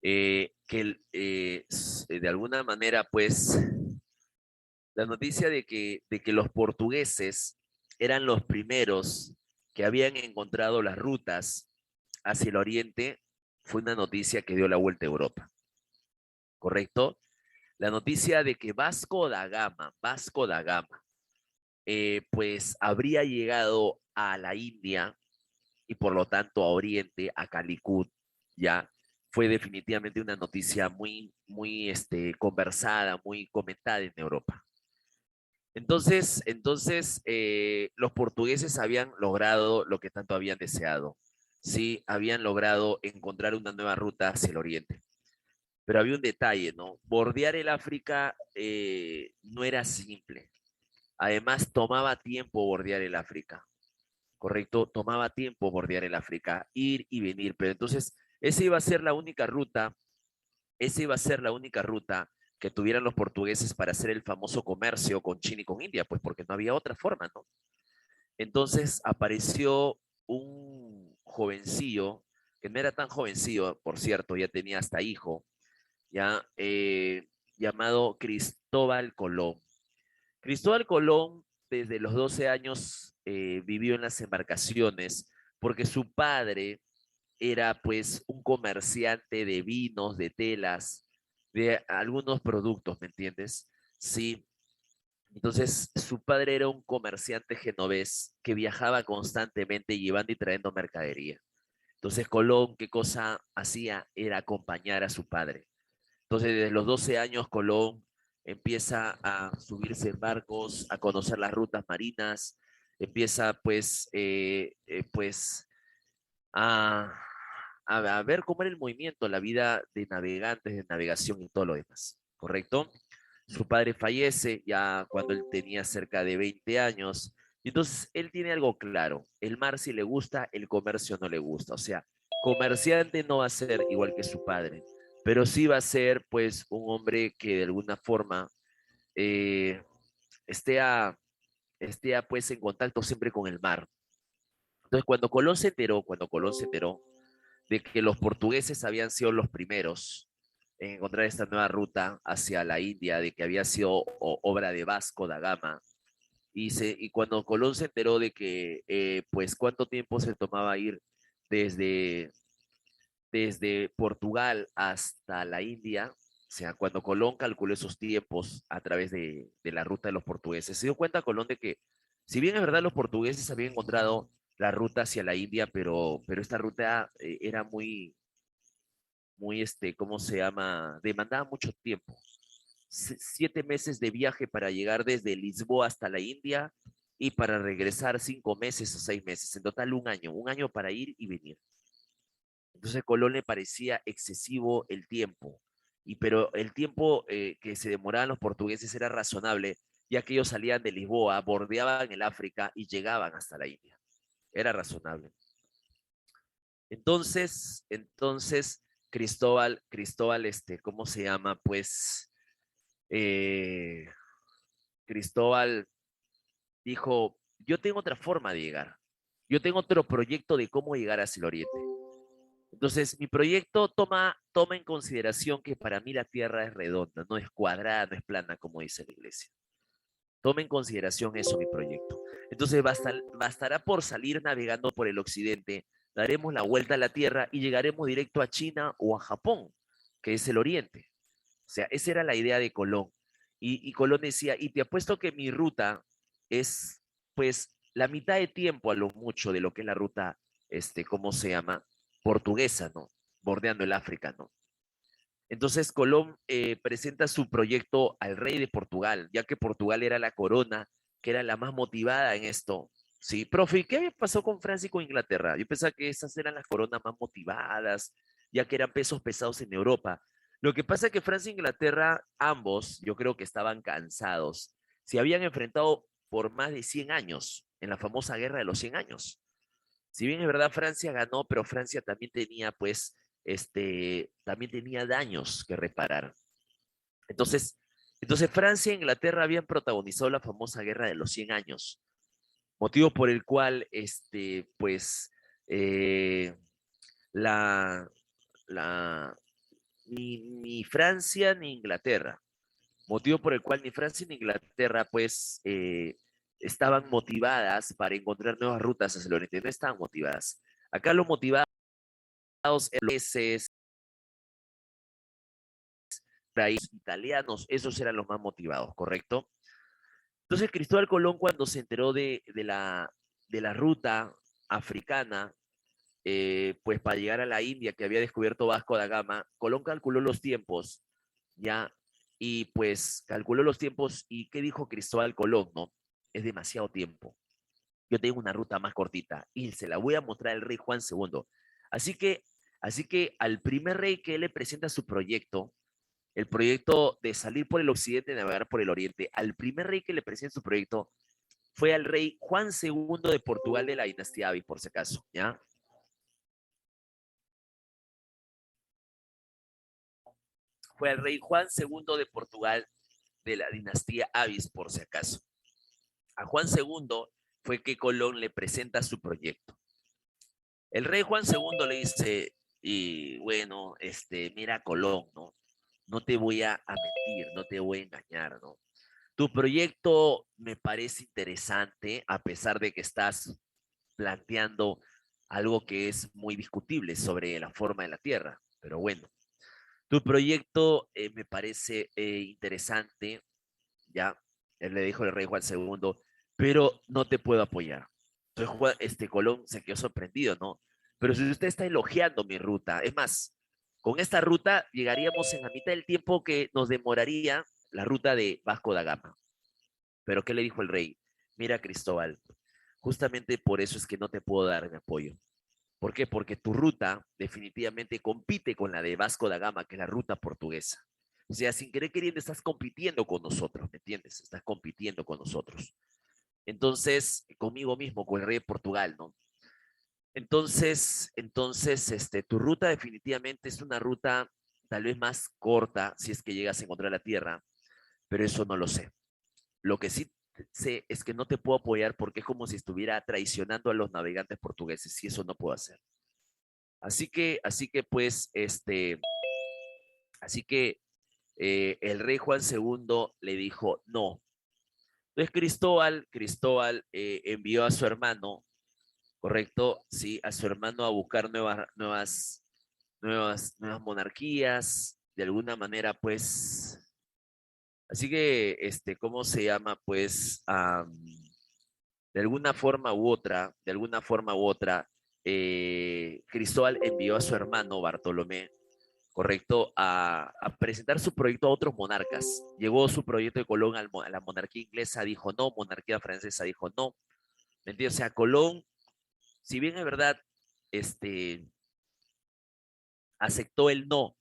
de alguna manera, pues, la noticia de que los portugueses eran los primeros que habían encontrado las rutas hacia el oriente fue una noticia que dio la vuelta a Europa, ¿correcto? La noticia de que Vasco da Gama, pues habría llegado a la India y por lo tanto a Oriente, a Calicut, ya fue definitivamente una noticia muy, muy conversada, muy comentada en Europa. Entonces, los portugueses habían logrado lo que tanto habían deseado. Sí, habían logrado encontrar una nueva ruta hacia el oriente. Pero había un detalle, ¿no? Bordear el África no era simple. Además, tomaba tiempo bordear el África, ¿correcto? Tomaba tiempo bordear el África, ir y venir. Pero entonces, esa iba a ser la única ruta, esa iba a ser la única ruta que tuvieran los portugueses para hacer el famoso comercio con China y con India, pues porque no había otra forma, ¿no? Entonces apareció un jovencillo, que no era tan jovencillo, por cierto, ya tenía hasta hijo, ya llamado Cristóbal Colón. Cristóbal Colón desde los 12 años vivió en las embarcaciones porque su padre era pues un comerciante de vinos, de telas, de algunos productos, ¿me entiendes? Sí. Entonces, su padre era un comerciante genovés que viajaba constantemente llevando y trayendo mercadería. Entonces, Colón, ¿qué cosa hacía? Era acompañar a su padre. Entonces, desde los 12 años, Colón empieza a subirse en barcos, a conocer las rutas marinas, empieza pues a, a ver cómo era el movimiento, la vida de navegantes, de navegación y todo lo demás, ¿correcto? Su padre fallece ya cuando él tenía cerca de 20 años, y entonces él tiene algo claro, el mar sí le gusta, el comercio no le gusta, o sea, comerciante no va a ser igual que su padre, pero sí va a ser pues un hombre que de alguna forma eh, esté, a, pues en contacto siempre con el mar. Entonces cuando Colón se enteró de que los portugueses habían sido los primeros en encontrar esta nueva ruta hacia la India, de que había sido obra de Vasco da Gama. Y cuando Colón se enteró de que, pues, cuánto tiempo se tomaba ir desde, desde Portugal hasta la India, o sea, cuando Colón calculó esos tiempos a través de la ruta de los portugueses, se dio cuenta Colón de que, si bien es verdad, los portugueses habían encontrado la ruta hacia la India, pero esta ruta era muy, ¿cómo se llama? Demandaba mucho tiempo. 7 meses de viaje para llegar desde Lisboa hasta la India y para regresar 5 meses o 6 meses. En total un año para ir y venir. Entonces a Colón le parecía excesivo el tiempo, pero el tiempo que se demoraban los portugueses era razonable, ya que ellos salían de Lisboa, bordeaban el África y llegaban hasta la India. Era razonable. Entonces, Cristóbal, ¿cómo se llama? Pues, eh, Cristóbal dijo, yo tengo otra forma de llegar. Yo tengo otro proyecto de cómo llegar hacia el oriente. Entonces, mi proyecto toma en consideración que para mí la Tierra es redonda, no es cuadrada, no es plana, como dice la iglesia. Toma en consideración eso, mi proyecto. Entonces, bastará por salir navegando por el occidente, daremos la vuelta a la Tierra y llegaremos directo a China o a Japón, que es el oriente. O sea, esa era la idea de Colón. Y Colón decía, y te apuesto que mi ruta es, pues, la mitad de tiempo a lo mucho de lo que es la ruta, ¿cómo se llama? Portuguesa, ¿no? Bordeando el África, ¿no? Entonces Colón presenta su proyecto al rey de Portugal, ya que Portugal era la corona, que era la más motivada en esto. Sí, profe, ¿qué pasó con Francia y con Inglaterra? Yo pensaba que esas eran las coronas más motivadas, ya que eran pesos pesados en Europa. Lo que pasa es que Francia e Inglaterra, ambos, yo creo que estaban cansados. Se habían enfrentado por más de 100 años, en la famosa Guerra de los 100 años. Si bien es verdad Francia ganó, pero Francia también tenía, pues, también tenía daños que reparar. Entonces, entonces Francia e Inglaterra habían protagonizado la famosa Guerra de los 100 años, motivo por el cual, pues, eh, la, ni Francia ni Inglaterra, motivo por el cual ni Francia ni Inglaterra, pues, estaban motivadas para encontrar nuevas rutas hacia el oriente, no estaban motivadas. Acá lo motivados ingleses, italianos, esos eran los más motivados, ¿correcto? Entonces Cristóbal Colón cuando se enteró de la ruta africana, pues para llegar a la India que había descubierto Vasco da Gama, Colón calculó los tiempos, ¿ya? Y pues calculó los tiempos y ¿qué dijo Cristóbal Colón, no? Es demasiado tiempo. Yo tengo una ruta más cortita y se la voy a mostrar al rey Juan II. Así que, así que al primer rey que él le presenta su proyecto, el proyecto de salir por el occidente y navegar por el oriente, al primer rey que le presentó su proyecto fue al rey Juan II de Portugal de la dinastía Avis, por si acaso, ¿ya? Fue al rey Juan II de Portugal de la dinastía Avis, por si acaso. A Juan II fue que Colón le presenta su proyecto. El rey Juan II le dice, y bueno, mira Colón, ¿no? No te voy a mentir, no te voy a engañar, ¿no? Tu proyecto me parece interesante, a pesar de que estás planteando algo que es muy discutible sobre la forma de la Tierra. Pero bueno, tu proyecto me parece interesante, ya, él le dijo el rey Juan II, pero no te puedo apoyar. Entonces Colón se quedó sorprendido, ¿no? Pero si usted está elogiando mi ruta, es más, con esta ruta llegaríamos en la mitad del tiempo que nos demoraría la ruta de Vasco da Gama. Pero ¿qué le dijo el rey? Mira, Cristóbal, justamente por eso es que no te puedo dar mi apoyo. ¿Por qué? Porque tu ruta definitivamente compite con la de Vasco da Gama, que es la ruta portuguesa. O sea, sin querer queriendo, estás compitiendo con nosotros, ¿me entiendes? Estás compitiendo con nosotros. Entonces, conmigo mismo, con el rey de Portugal, ¿no? Entonces, tu ruta definitivamente es una ruta tal vez más corta, si es que llegas a encontrar la tierra, pero eso no lo sé. Lo que sí sé es que no te puedo apoyar porque es como si estuviera traicionando a los navegantes portugueses y eso no puedo hacer. Pues, así que el rey Juan II le dijo no. Entonces Cristóbal envió a su hermano, correcto, sí, a su hermano a buscar nuevas monarquías, de alguna manera, pues, así que, ¿cómo se llama? Pues, de alguna forma u otra, Cristóbal envió a su hermano Bartolomé, correcto, a presentar su proyecto a otros monarcas. Llegó su proyecto de Colón a la monarquía inglesa, dijo no, monarquía francesa dijo no. ¿Me entiendes? O sea, Colón, si bien es verdad, este, aceptó el no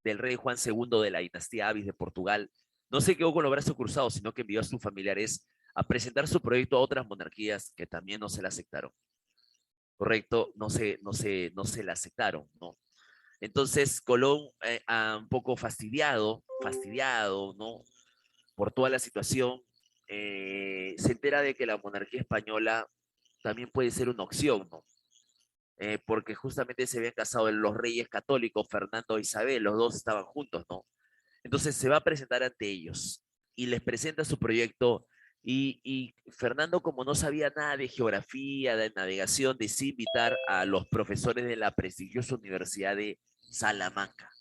del rey Juan II de la dinastía Avis de Portugal, no se quedó con los brazos cruzados, sino que envió a sus familiares a presentar su proyecto a otras monarquías que también no se le aceptaron. ¿correcto? No se la aceptaron, ¿no? Entonces Colón, un poco fastidiado, ¿no? Por toda la situación, se entera de que la monarquía española también puede ser una opción, ¿no? Porque justamente se habían casado los reyes católicos, Fernando e Isabel, los dos estaban juntos, ¿no? Entonces se va a presentar ante ellos y les presenta su proyecto y Fernando, como no sabía nada de geografía, de navegación, decide invitar a los profesores de la prestigiosa Universidad de Salamanca.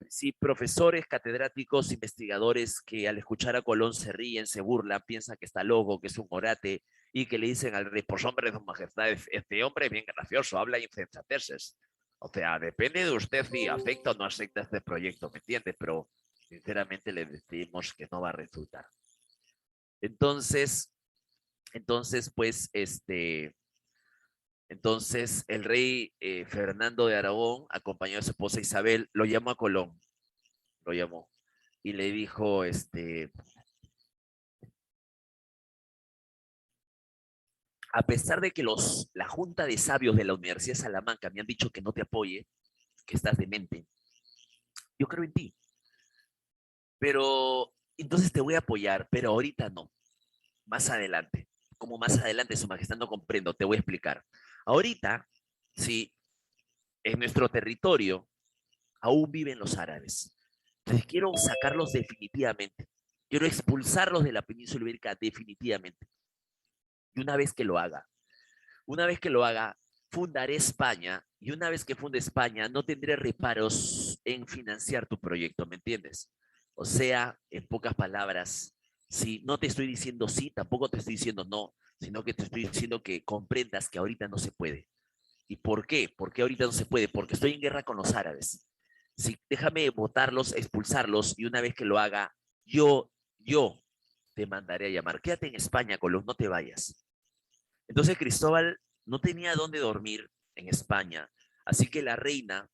Sí, profesores, catedráticos, investigadores que al escuchar a Colón se ríen, se burlan, piensan que está loco, que es un orate, y que le dicen al rey, pues hombre, su majestad, este hombre es bien gracioso, habla insensateces. O sea, depende de usted si acepta o no acepta este proyecto, ¿me entiende? Pero sinceramente le decimos que no va a resultar. Entonces, pues, entonces el rey Fernando de Aragón, acompañado de su esposa Isabel, lo llamó a Colón, lo llamó y le dijo, a pesar de que la Junta de Sabios de la Universidad de Salamanca me han dicho que no te apoye, que estás demente, yo creo en ti, pero entonces te voy a apoyar, pero ahorita no, más adelante. Como más adelante, Su Majestad, no comprendo, te voy a explicar. Ahorita, sí, en nuestro territorio aún viven los árabes. Entonces quiero sacarlos definitivamente. Quiero expulsarlos de la península ibérica definitivamente. Y una vez que lo haga, fundaré España y una vez que funde España, no tendré reparos en financiar tu proyecto, ¿me entiendes? O sea, en pocas palabras, si no te estoy diciendo sí, tampoco te estoy diciendo no, sino que te estoy diciendo que comprendas que ahorita no se puede. ¿Y por qué? ¿Por qué ahorita no se puede? Porque estoy en guerra con los árabes. Sí, déjame votarlos, expulsarlos y una vez que lo haga, yo te mandaré a llamar. Quédate en España, Colón, no te vayas. Entonces Cristóbal no tenía dónde dormir en España, así que la reina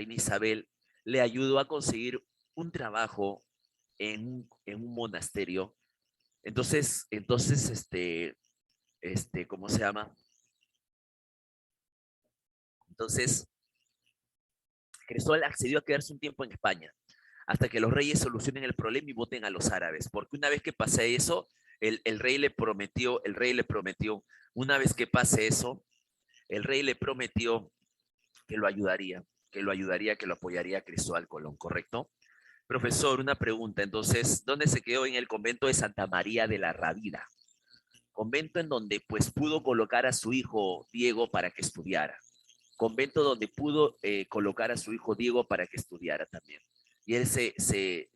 Isabel, le ayudó a conseguir un trabajo en un monasterio. Entonces, ¿cómo se llama? Entonces, Cristóbal accedió a quedarse un tiempo en España, hasta que los reyes solucionen el problema y voten a los árabes, porque una vez que pase eso, el rey le prometió, una vez que pase eso, el rey le prometió que lo ayudaría, que lo apoyaría a Cristóbal Colón, ¿correcto? Profesor, una pregunta. Entonces, ¿dónde se quedó? En el convento de Santa María de la Rabida, convento en donde pues pudo colocar a su hijo Diego para que estudiara, convento donde pudo colocar a su hijo Diego para que estudiara también. Y él se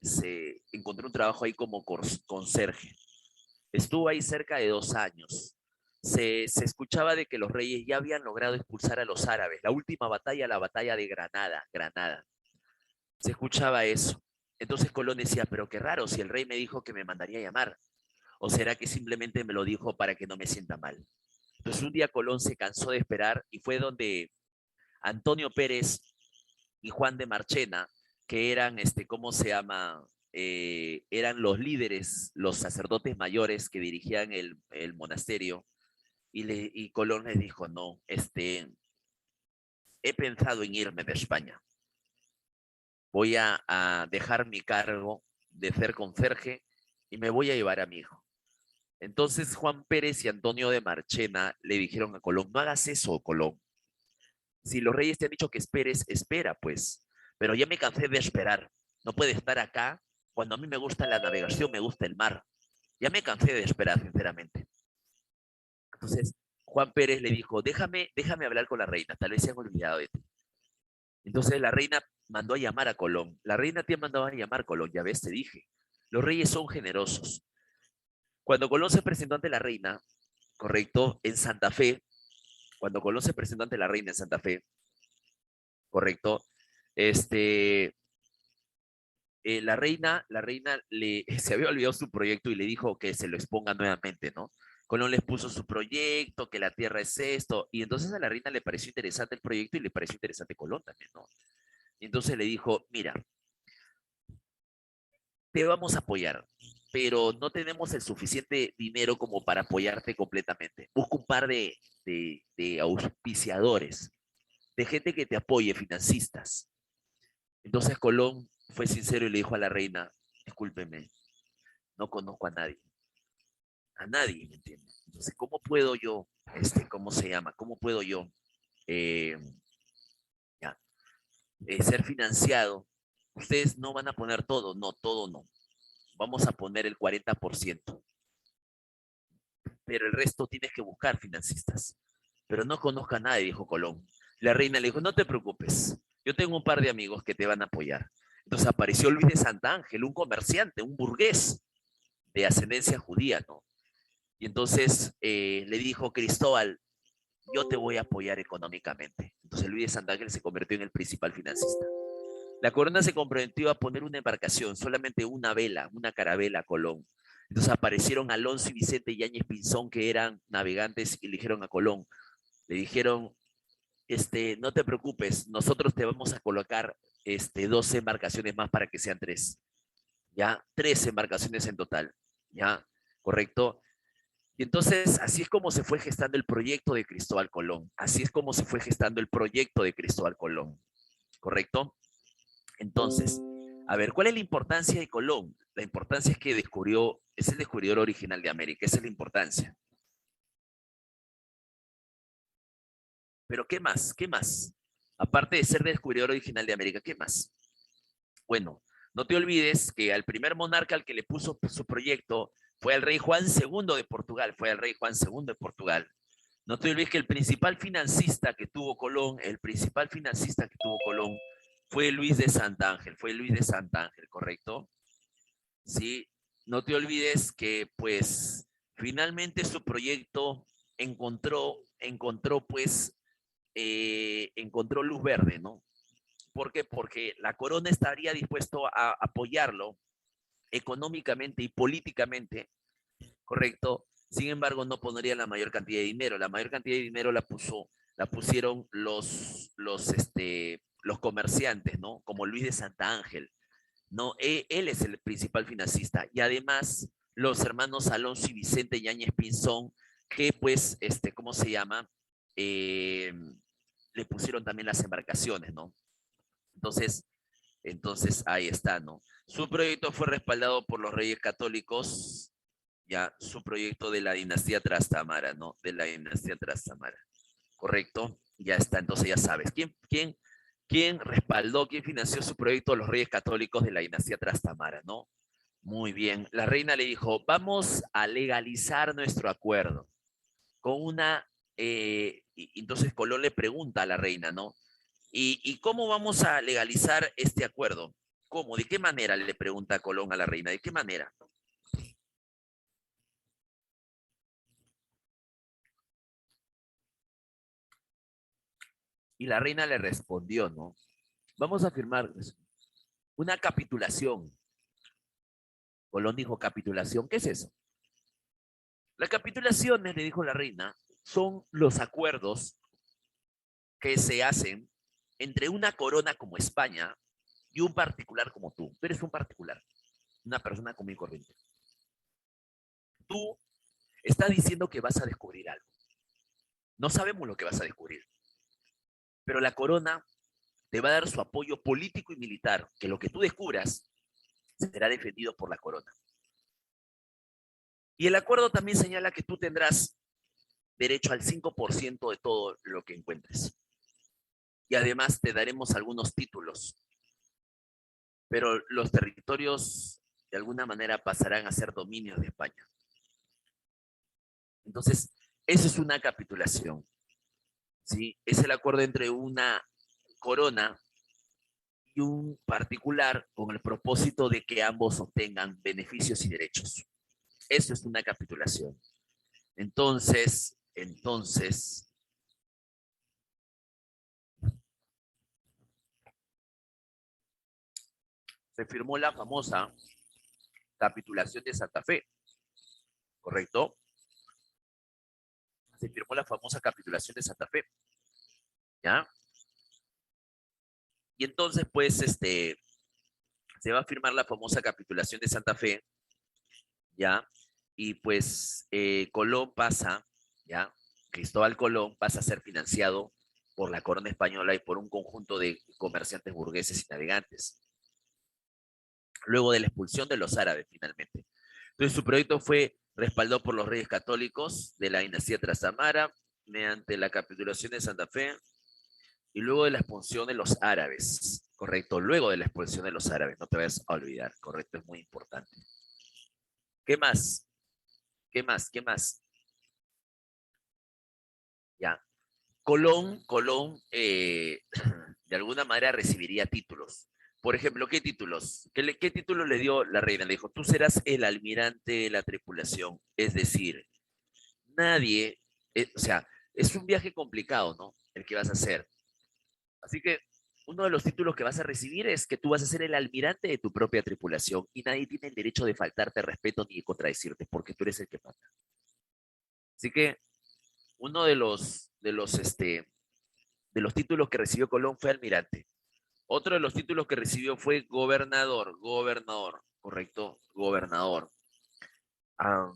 encontró un trabajo ahí como conserje. Estuvo ahí cerca de 2 años. Se escuchaba de que los reyes ya habían logrado expulsar a los árabes. La última batalla, la batalla de Granada. Se escuchaba eso. Entonces Colón decía, pero qué raro, si el rey me dijo que me mandaría a llamar. ¿O será que simplemente me lo dijo para que no me sienta mal? Entonces un día Colón se cansó de esperar y fue donde Antonio Pérez y Juan de Marchena, que eran, ¿cómo se llama? Eran los líderes, los sacerdotes mayores que dirigían el monasterio, y Colón les dijo, no, he pensado en irme de España. Voy a dejar mi cargo de ser conserje y me voy a llevar a mi hijo. Entonces Juan Pérez y Antonio de Marchena le dijeron a Colón, no hagas eso, Colón. Si los reyes te han dicho que esperes, espera, pues. Pero ya me cansé de esperar. No puede estar acá cuando a mí me gusta la navegación, me gusta el mar. Ya me cansé de esperar, sinceramente. Entonces, Juan Pérez le dijo, déjame hablar con la reina, tal vez se han olvidado de ti. Entonces la reina mandó a llamar a Colón. La reina te ha mandado a llamar, Colón, ya ves, te dije. Los reyes son generosos. Cuando Colón se presentó ante la reina, correcto, en Santa Fe, cuando Colón se presentó ante la reina en Santa Fe, correcto, este, la reina se había olvidado su proyecto y le dijo que se lo exponga nuevamente, ¿no? Colón les puso su proyecto, que la tierra es esto, y entonces a la reina le pareció interesante el proyecto y le pareció interesante Colón también, ¿no? Y entonces le dijo, mira, te vamos a apoyar, pero no tenemos el suficiente dinero como para apoyarte completamente. Busca un par de auspiciadores, de gente que te apoye, financistas. Entonces Colón fue sincero y le dijo a la reina, discúlpeme, no conozco a nadie, ¿me entiendes? Entonces, ¿cómo puedo yo, cómo se llama? ¿Cómo puedo yo eh, ya, ser financiado? Ustedes no van a poner todo, no, todo no. Vamos a poner el 40%, pero el resto tienes que buscar financistas. Pero no conozco a nadie, dijo Colón. La reina le dijo, no te preocupes, yo tengo un par de amigos que te van a apoyar. Entonces apareció Luis de Santángel, un comerciante, un burgués de ascendencia judía, ¿no? Y entonces le dijo, Cristóbal, yo te voy a apoyar económicamente. Entonces Luis de Santángel se convirtió en el principal financista. La corona se comprometió a poner una embarcación, solamente una vela, una carabela a Colón. Entonces aparecieron Alonso y Vicente Yáñez Pinzón, que eran navegantes, y le dijeron a Colón, le dijeron, no te preocupes, nosotros te vamos a colocar 12 embarcaciones más para que sean tres, ¿ya? 13 embarcaciones en total, ¿ya? ¿Correcto? Y entonces, así es como se fue gestando el proyecto de Cristóbal Colón. Así es como se fue gestando el proyecto de Cristóbal Colón. ¿Correcto? Entonces, a ver, ¿cuál es la importancia de Colón? La importancia es que es el descubridor original de América. Esa es la importancia. Pero ¿qué más? ¿Qué más? Aparte de ser descubridor original de América, ¿qué más? Bueno, no te olvides que al primer monarca al que le puso su proyecto fue al rey Juan II de Portugal. Fue al rey Juan II de Portugal. No te olvides que el principal financista que tuvo Colón, fue Luis de Santángel, ¿correcto? Sí, no te olvides que pues finalmente su proyecto encontró luz verde, ¿no? ¿Por qué? Porque la corona estaría dispuesto a apoyarlo económicamente y políticamente, ¿correcto? Sin embargo, no pondría la mayor cantidad de dinero. La mayor cantidad de dinero la pusieron los comerciantes, ¿no? Como Luis de Santa Ángel, ¿no? Él es el principal financista. Y además, los hermanos Alonso y Vicente Yáñez Pinzón, que pues, ¿cómo se llama? Eh, Le pusieron también las embarcaciones, ¿no? Entonces, ahí está, ¿no? Su proyecto fue respaldado por los reyes católicos, ya, su proyecto de la dinastía Trastamara, ¿no? De la dinastía Trastamara, ¿correcto? Ya está, entonces ya sabes. ¿Quién respaldó, quién financió su proyecto? Los reyes católicos de la dinastía Trastamara, ¿no? Muy bien. La reina le dijo, vamos a legalizar nuestro acuerdo con entonces Colón le pregunta a la reina, ¿no? ¿Y cómo vamos a legalizar este acuerdo? ¿Cómo? ¿De qué manera? Le pregunta Colón a la reina. ¿De qué manera? Y la reina le respondió, ¿no? Vamos a firmar una capitulación. Colón dijo, capitulación, ¿qué es eso? Las capitulaciones, le dijo la reina, son los acuerdos que se hacen entre una corona como España y un particular como tú. Tú eres un particular, una persona común y corriente. Tú estás diciendo que vas a descubrir algo. No sabemos lo que vas a descubrir, pero la corona te va a dar su apoyo político y militar, que lo que tú descubras será defendido por la corona. Y el acuerdo también señala que tú tendrás derecho al 5% de todo lo que encuentres. Y además te daremos algunos títulos, pero los territorios de alguna manera pasarán a ser dominios de España. Entonces, eso es una capitulación, ¿sí? Es el acuerdo entre una corona y un particular con el propósito de que ambos obtengan beneficios y derechos. Eso es una capitulación. Entonces, se firmó la famosa capitulación de Santa Fe, ¿correcto? Se firmó la famosa capitulación de Santa Fe, ¿ya? Y entonces, pues, se va a firmar la famosa capitulación de Santa Fe ¿ya? Y pues Colón pasa, ¿ya? Cristóbal Colón pasa a ser financiado por la corona española y por un conjunto de comerciantes burgueses y navegantes, luego de la expulsión de los árabes finalmente. Entonces su proyecto fue respaldado por los reyes católicos de la dinastía Trastamara mediante la capitulación de Santa Fe y luego de la expulsión de los árabes, correcto, luego de la expulsión de los árabes, no te vayas a olvidar, correcto, es muy importante. ¿Qué más? ¿Qué más? ¿Qué más? Ya. Colón de alguna manera recibiría títulos. Por ejemplo, ¿qué títulos? ¿Qué título le dio la reina? Le dijo, tú serás el almirante de la tripulación. Es decir, nadie, o sea, es un viaje complicado, ¿no? El que vas a hacer. Así que uno de los títulos que vas a recibir es que tú vas a ser el almirante de tu propia tripulación y nadie tiene el derecho de faltarte respeto ni de contradecirte porque tú eres el que manda. Así que uno de los títulos que recibió Colón fue almirante. Otro de los títulos que recibió fue gobernador, correcto, gobernador. Ah,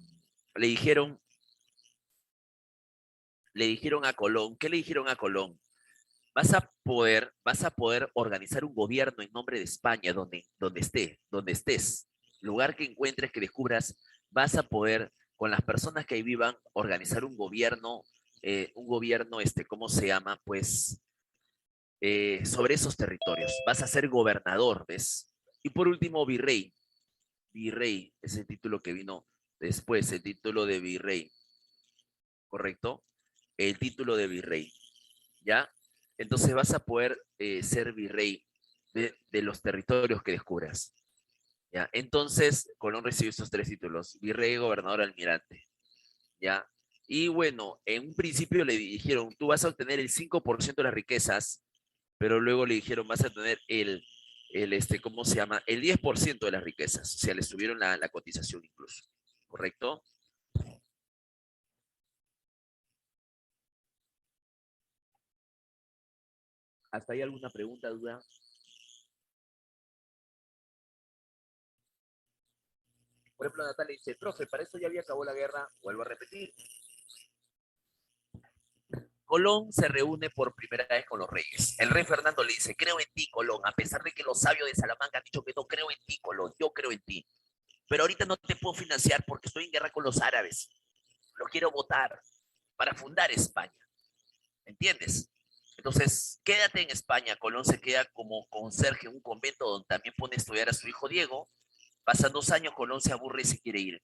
le dijeron, le dijeron a Colón, ¿qué le dijeron a Colón? Vas a poder organizar un gobierno en nombre de España donde estés, lugar que encuentres, que descubras, vas a poder, con las personas que ahí vivan, organizar un gobierno, ¿cómo se llama? Pues sobre esos territorios. Vas a ser gobernador, ¿ves? Y por último, virrey. Virrey es el título que vino después, el título de virrey, ¿correcto? El título de virrey, ¿ya? Entonces vas a poder ser virrey de los territorios que descubras, ¿ya? Entonces, Colón recibió esos tres títulos, virrey, gobernador, almirante, ¿ya? Y bueno, en un principio le dijeron, tú vas a obtener el 5% de las riquezas, pero luego le dijeron, vas a tener ¿cómo se llama? El 10% de las riquezas. O sea, le subieron la cotización incluso. ¿Correcto? ¿Hasta ahí alguna pregunta, duda? Por ejemplo, Natalia dice, profe, para eso ya había acabado la guerra. Vuelvo a repetir. Colón se reúne por primera vez con los reyes. El rey Fernando le dice, creo en ti, Colón, a pesar de que los sabios de Salamanca han dicho que no creo en ti, Colón, yo creo en ti. Pero ahorita no te puedo financiar porque estoy en guerra con los árabes. Lo quiero votar para fundar España. ¿Entiendes? Entonces, quédate en España. Colón se queda como conserje en un convento donde también pone a estudiar a su hijo Diego. Pasan 2 años, Colón se aburre y se quiere ir.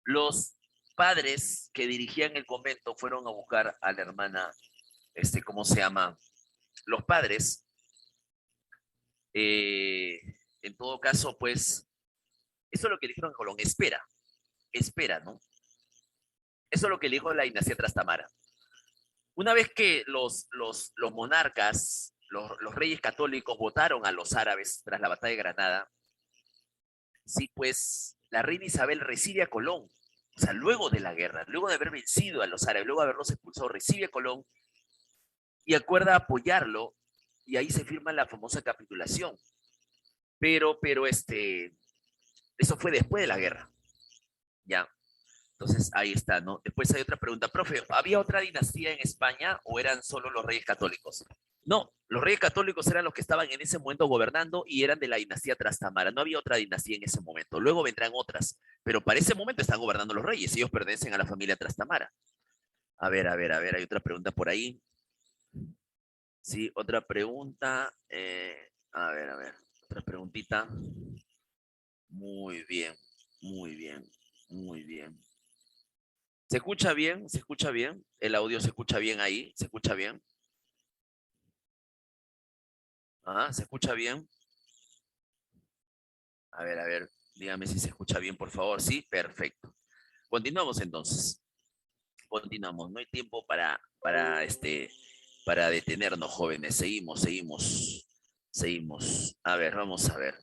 Los padres que dirigían el convento fueron a buscar a la hermana, ¿cómo se llama? Los padres, eh, en todo caso, pues, eso es lo que le dijeron a Colón, espera, ¿no? Eso es lo que le dijo la dinastía Trastamara. Una vez que los monarcas, los reyes católicos votaron a los árabes tras la batalla de Granada, sí, pues la reina Isabel recibe a Colón, o sea, luego de la guerra, luego de haber vencido a los árabes, luego de haberlos expulsado, recibe a Colón y acuerda apoyarlo y ahí se firma la famosa capitulación. Pero eso fue después de la guerra, ¿ya? Entonces ahí está, ¿no? Después hay otra pregunta, profe, ¿había otra dinastía en España o eran solo los reyes católicos? No, los reyes católicos eran los que estaban en ese momento gobernando y eran de la dinastía Trastamara. No había otra dinastía en ese momento. Luego vendrán otras, pero para ese momento están gobernando los reyes. Ellos pertenecen a la familia Trastamara. A ver, hay otra pregunta por ahí. Sí, otra pregunta. A ver, otra preguntita. Muy bien, muy bien, muy bien. ¿Se escucha bien? ¿Se escucha bien? ¿El audio se escucha bien ahí? ¿Se escucha bien? Ah, ¿se escucha bien? A ver, dígame si se escucha bien, por favor. Sí, perfecto. Continuamos entonces. Continuamos. No hay tiempo para detenernos, jóvenes. Seguimos. A ver, vamos a ver.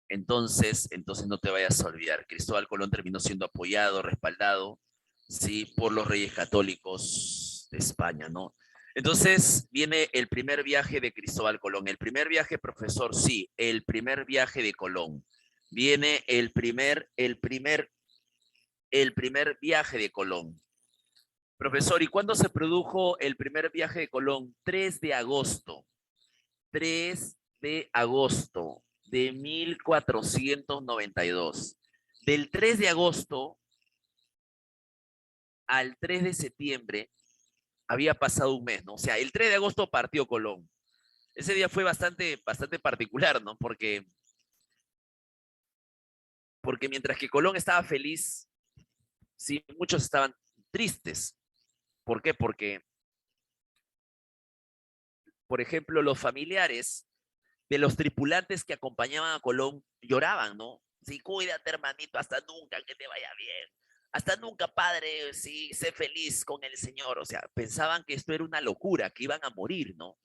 Entonces no te vayas a olvidar. Cristóbal Colón terminó siendo apoyado, respaldado, sí, por los reyes católicos de España, ¿no? Entonces viene el primer viaje de Cristóbal Colón. El primer viaje, profesor, sí, el primer viaje de Colón. viene el primer viaje de Colón. Profesor, ¿y cuándo se produjo el primer viaje de Colón? 3 de agosto. 3 de agosto de 1492. Del 3 de agosto al 3 de septiembre había pasado un mes, ¿no? O sea, el 3 de agosto partió Colón. Ese día fue bastante particular, ¿no? Porque mientras que Colón estaba feliz, sí, muchos estaban tristes. ¿Por qué? Porque, por ejemplo, los familiares de los tripulantes que acompañaban a Colón lloraban, ¿no? Sí, cuídate, hermanito, hasta nunca, que te vaya bien. Hasta nunca, padre, sí, sé feliz con el Señor. O sea, pensaban que esto era una locura, que iban a morir, ¿no?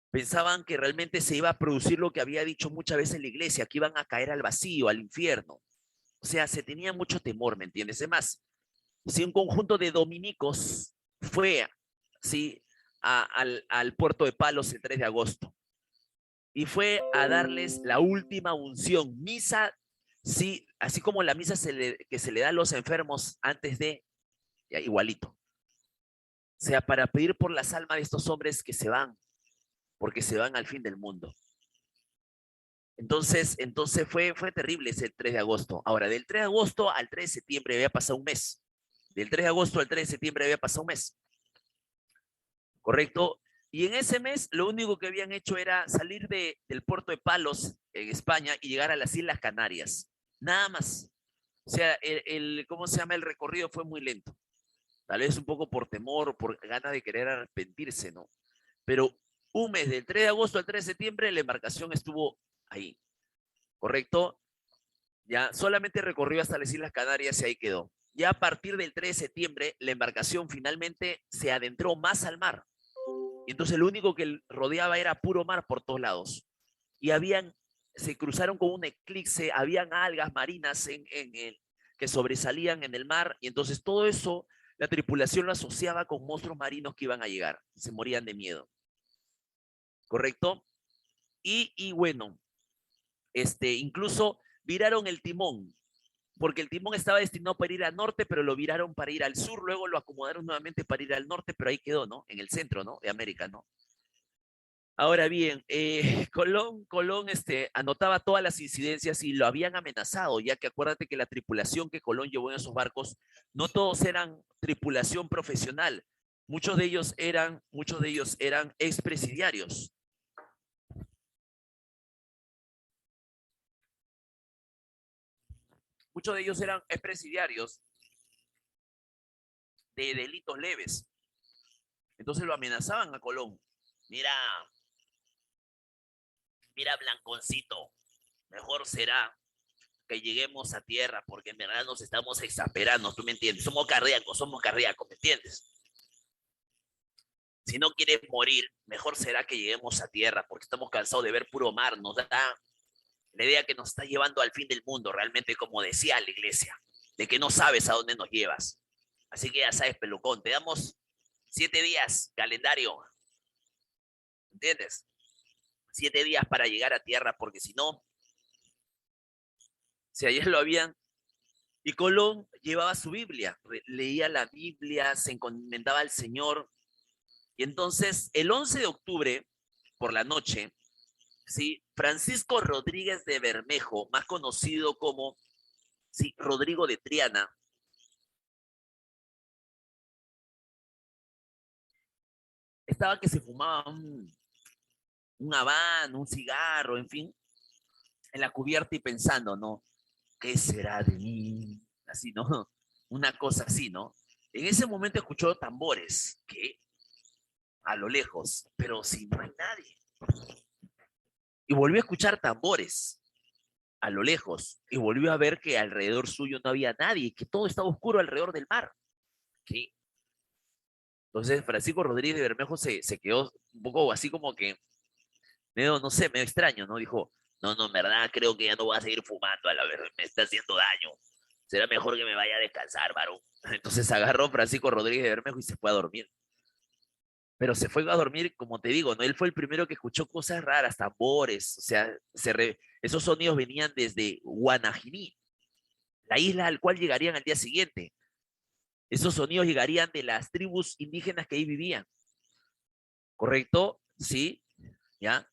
Pensaban que realmente se iba a producir lo que había dicho muchas veces la iglesia, que iban a caer al vacío, al infierno. O sea, se tenía mucho temor, ¿me entiendes? Además, si un conjunto de dominicos fue, ¿sí? al puerto de Palos el 3 de agosto y fue a darles la última unción, misa, sí, así como la misa que se le da a los enfermos antes de, ya, igualito. O sea, para pedir por las almas de estos hombres que se van, porque se van al fin del mundo. Entonces fue terrible ese 3 de agosto. Ahora, del 3 de agosto al 3 de septiembre había pasado un mes. Del 3 de agosto al 3 de septiembre había pasado un mes. ¿Correcto? Y en ese mes lo único que habían hecho era salir del puerto de Palos en España y llegar a las Islas Canarias. Nada más. O sea, ¿cómo se llama? El recorrido fue muy lento. Tal vez un poco por temor o por ganas de querer arrepentirse, ¿no? Pero un mes, del 3 de agosto al 3 de septiembre, la embarcación estuvo ahí. ¿Correcto? Ya solamente recorrió hasta las Islas Canarias y ahí quedó. Ya a partir del 3 de septiembre, la embarcación finalmente se adentró más al mar. Y entonces lo único que rodeaba era puro mar por todos lados. Y se cruzaron con un eclipse, habían algas marinas que sobresalían en el mar. Y entonces todo eso, la tripulación lo asociaba con monstruos marinos que iban a llegar. Se morían de miedo. ¿Correcto? Y bueno, incluso viraron el timón, porque el timón estaba destinado para ir al norte, pero lo viraron para ir al sur, luego lo acomodaron nuevamente para ir al norte, pero ahí quedó, ¿no? En el centro, ¿no? De América, ¿no? Ahora bien, Colón anotaba todas las incidencias y lo habían amenazado, ya que acuérdate que la tripulación que Colón llevó en esos barcos, no todos eran tripulación profesional, muchos de ellos eran expresidiarios. Muchos de ellos eran expresidiarios de delitos leves. Entonces lo amenazaban a Colón. Mira, mira, Blanconcito, mejor será que lleguemos a tierra, porque en verdad nos estamos exasperando, ¿tú me entiendes? Somos cardíacos, ¿me entiendes? Si no quieres morir, mejor será que lleguemos a tierra, porque estamos cansados de ver puro mar, nos da la idea que nos está llevando al fin del mundo, realmente como decía la iglesia, de que no sabes a dónde nos llevas. Así que ya sabes, pelucón, te damos 7 días, calendario, ¿entiendes? 7 días para llegar a tierra, porque si no, si ayer lo habían. Y Colón llevaba su Biblia, leía la Biblia, se encomendaba al Señor. Y entonces, el 11 de octubre, por la noche, ¿sí? Francisco Rodríguez de Bermejo, más conocido como, sí, Rodrigo de Triana, estaba que se fumaba un habano, un cigarro, en fin, en la cubierta y pensando, ¿no? ¿Qué será de mí? Así, ¿no? Una cosa así, ¿no? En ese momento escuchó tambores, que a lo lejos, pero si no hay nadie. Y volvió a escuchar tambores a lo lejos y volvió a ver que alrededor suyo no había nadie, que todo estaba oscuro alrededor del mar. ¿Sí? Entonces Francisco Rodríguez de Bermejo se quedó un poco así como que, medio, no sé, medio extraño, ¿no? Dijo, no, no, en verdad creo que ya no voy a seguir fumando, a la verdad, me está haciendo daño. Será mejor que me vaya a descansar, varón. Entonces agarró Francisco Rodríguez de Bermejo y se fue a dormir. pero se fue a dormir, como te digo, ¿no? Él fue el primero que escuchó cosas raras, tambores, o sea, esos sonidos venían desde Guanajiní, la isla al cual llegarían al día siguiente. Esos sonidos llegarían de las tribus indígenas que ahí vivían, ¿correcto? Sí, ¿ya?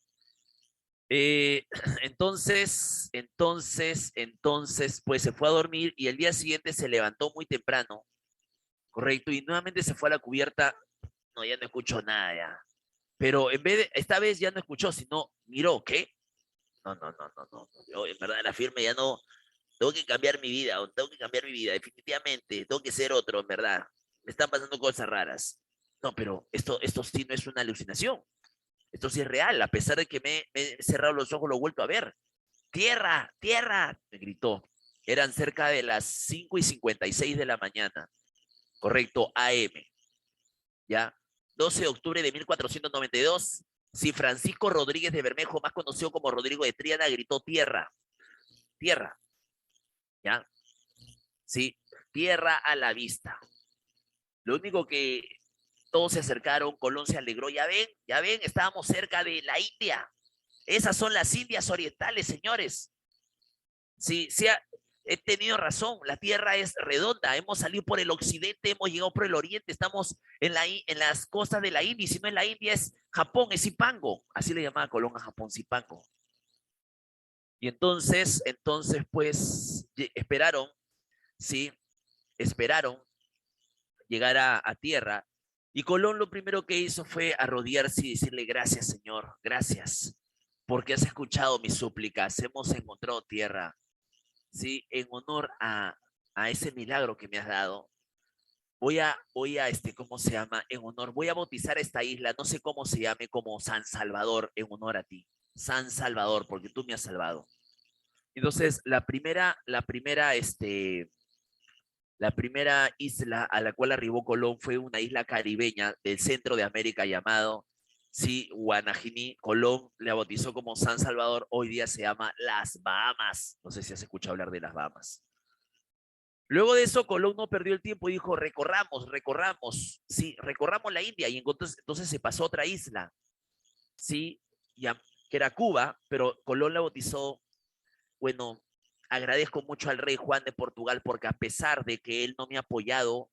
Eh, pues se fue a dormir y el día siguiente se levantó muy temprano, ¿correcto? Y nuevamente se fue a la cubierta. No, ya no escucho nada ya. Pero en vez de, esta vez ya no escuchó, sino miró, ¿qué? No, no, no, no, no. Yo en verdad la firme ya no, tengo que cambiar mi vida, tengo que cambiar mi vida, definitivamente, tengo que ser otro, en verdad. Me están pasando cosas raras. No, pero esto sí no es una alucinación. Esto sí es real, a pesar de que me he cerrado los ojos, lo he vuelto a ver. Tierra, tierra, me gritó. Eran cerca de las 5:56 de la mañana, correcto, AM, ¿ya? 12 de octubre de 1492, si Francisco Rodríguez de Bermejo, más conocido como Rodrigo de Triana, gritó tierra, tierra, ¿ya? Sí, tierra a la vista. Lo único que todos se acercaron, Colón se alegró, ya ven, estábamos cerca de la India. Esas son las Indias orientales, señores. Sí, sí, he tenido razón, la Tierra es redonda, hemos salido por el occidente, hemos llegado por el oriente, estamos en las costas de la India, y si no es la India es Japón, es Zipango, así le llamaba Colón a Japón, Zipango. Y entonces pues esperaron, sí, esperaron llegar a tierra, y Colón lo primero que hizo fue arrodillarse y decirle gracias, Señor, gracias, porque has escuchado mis súplicas, hemos encontrado tierra. Sí, en honor a ese milagro que me has dado, ¿cómo se llama? En honor, voy a bautizar esta isla, no sé cómo se llame, como San Salvador, en honor a ti. San Salvador, porque tú me has salvado. Entonces, la primera isla a la cual arribó Colón fue una isla caribeña del centro de América llamado, sí, Guanajiní. Colón la bautizó como San Salvador, hoy día se llama Las Bahamas. No sé si has escuchado hablar de las Bahamas. Luego de eso, Colón no perdió el tiempo y dijo, recorramos, sí, recorramos la India. Y entonces se pasó a otra isla, sí, ya, que era Cuba, pero Colón la bautizó, bueno, agradezco mucho al rey Juan de Portugal porque a pesar de que él no me ha apoyado,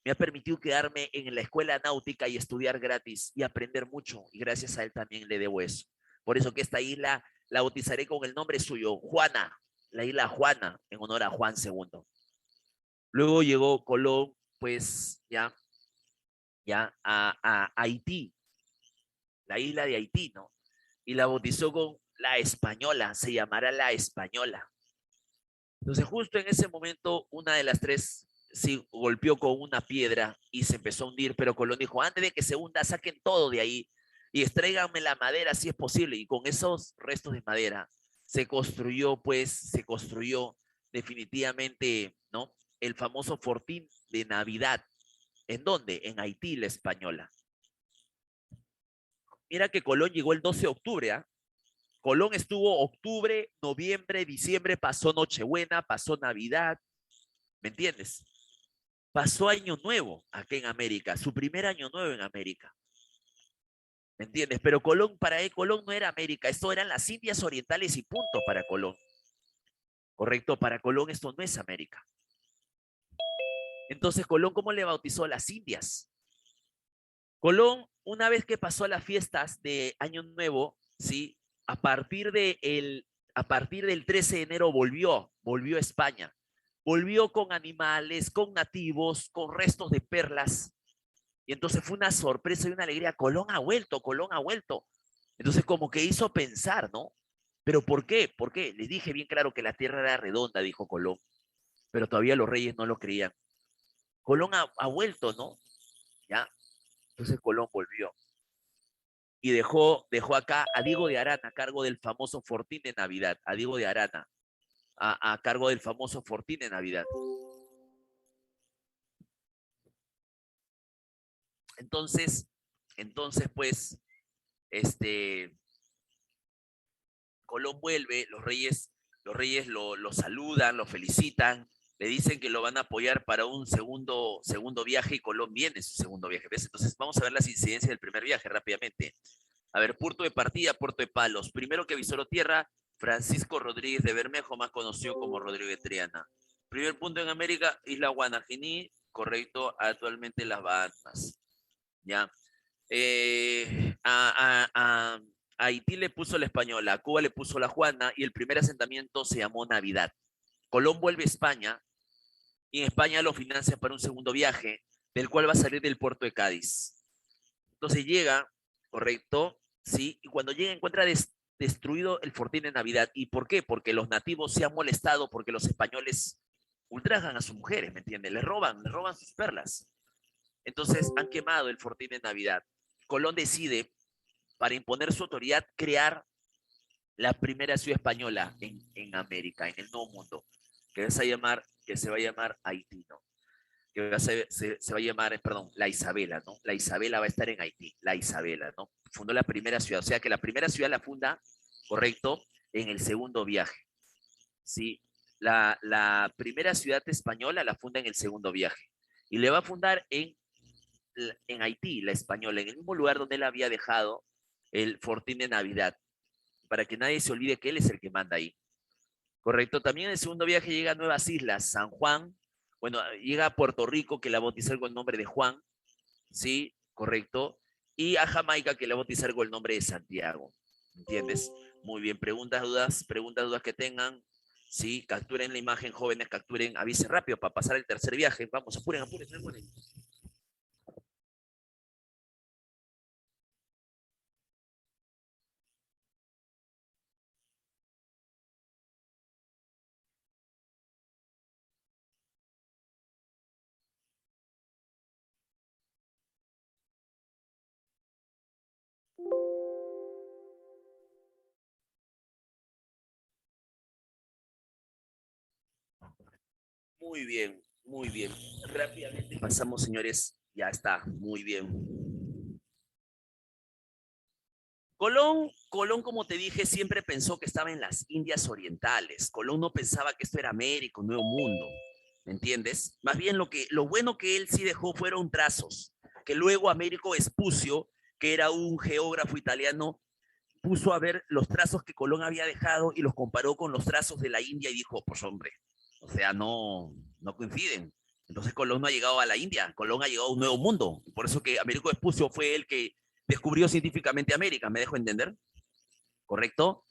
me ha permitido quedarme en la escuela náutica y estudiar gratis y aprender mucho. Y gracias a él también le debo eso. Por eso que esta isla la bautizaré con el nombre suyo, Juana, la isla Juana, en honor a Juan II. Luego llegó Colón, pues a Haití, la isla de Haití, ¿no? Y la bautizó con la Española, se llamará la Española. Entonces, justo en ese momento, una de las tres sí golpeó con una piedra y se empezó a hundir, pero Colón dijo, antes de que se hunda, saquen todo de ahí y extráiganme la madera si es posible. Y con esos restos de madera se construyó definitivamente, ¿no? El famoso fortín de Navidad. ¿En dónde? En Haití, la Española. Mira que Colón llegó el 12 de octubre, ¿ah? Colón estuvo octubre, noviembre, diciembre, pasó Nochebuena, pasó Navidad, ¿me entiendes? Pasó Año Nuevo aquí en América, su primer Año Nuevo en América, ¿me entiendes? Pero Colón, para él, Colón no era América, esto eran las Indias Orientales y punto para Colón, ¿correcto? Para Colón esto no es América. Entonces, Colón, ¿cómo le bautizó las Indias? Colón, una vez que pasó las fiestas de Año Nuevo, ¿sí? A partir, a partir del 13 de enero volvió a España. Volvió con animales, con nativos, con restos de perlas. Y entonces fue una sorpresa y una alegría. Colón ha vuelto, Colón ha vuelto. Entonces como que hizo pensar, ¿no? ¿Pero por qué? ¿Por qué? Les dije bien claro que la tierra era redonda, dijo Colón. Pero todavía los reyes no lo creían. Colón ha vuelto, ¿no? ¿Ya? Entonces Colón volvió. Y dejó acá a Diego de Arana a cargo del famoso Fortín de Navidad. A Diego de Arana a cargo del famoso Fortín de Navidad. Entonces, pues, Colón vuelve, los reyes lo saludan, lo felicitan, le dicen que lo van a apoyar para un segundo viaje y Colón viene su segundo viaje. ¿Ves? Entonces vamos a ver las incidencias del primer viaje rápidamente. A ver, puerto de partida, puerto de Palos. Primero que visitó tierra, Francisco Rodríguez de Bermejo, más conocido como Rodrigo de Triana. Primer punto en América, Isla Guanajiní, correcto, actualmente las Bahamas. ¿Ya? A Haití le puso la Española, a Cuba le puso la Juana y el primer asentamiento se llamó Navidad. Colón vuelve a España y en España lo financia para un segundo viaje, del cual va a salir del puerto de Cádiz. Entonces llega, correcto, sí, y cuando llega encuentra destruido el fortín de Navidad. ¿Y por qué? Porque los nativos se han molestado porque los españoles ultrajan a sus mujeres, ¿me entiendes? Les roban sus perlas. Entonces han quemado el fortín de Navidad. Colón decide, para imponer su autoridad, crear la primera ciudad española en América, en el Nuevo Mundo, que se va a llamar Haití, ¿no? Que se va a llamar, perdón, la Isabela, ¿no? La Isabela va a estar en Haití, la Isabela, ¿no? Fundó la primera ciudad, o sea que la primera ciudad la funda, correcto, en el segundo viaje, ¿sí? La primera ciudad española la funda en el segundo viaje y le va a fundar en Haití, la española, en el mismo lugar donde él había dejado el fortín de Navidad, para que nadie se olvide que él es el que manda ahí. Correcto. También en el segundo viaje llega a Nuevas Islas, San Juan, bueno, llega a Puerto Rico, que la bautizó con el nombre de Juan, ¿sí? Correcto. Y a Jamaica, que la bautizó con el nombre de Santiago. ¿Entiendes? Muy bien. Preguntas, dudas que tengan. Sí, capturen la imagen, jóvenes, capturen, avisen rápido para pasar el tercer viaje. Vamos, apuren. Muy bien, muy bien. Rápidamente pasamos, señores. Ya está, muy bien. Colón, como te dije, siempre pensó que estaba en las Indias Orientales. Colón no pensaba que esto era América, un nuevo mundo. ¿Me entiendes? Más bien lo bueno que él sí dejó fueron trazos, que luego Américo Vespucio, que era un geógrafo italiano, puso a ver los trazos que Colón había dejado y los comparó con los trazos de la India y dijo, pues hombre, o sea, no coinciden. Entonces Colón no ha llegado a la India, Colón ha llegado a un nuevo mundo. Por eso que Américo Vespucio fue el que descubrió científicamente América, ¿me dejo entender? ¿Correcto?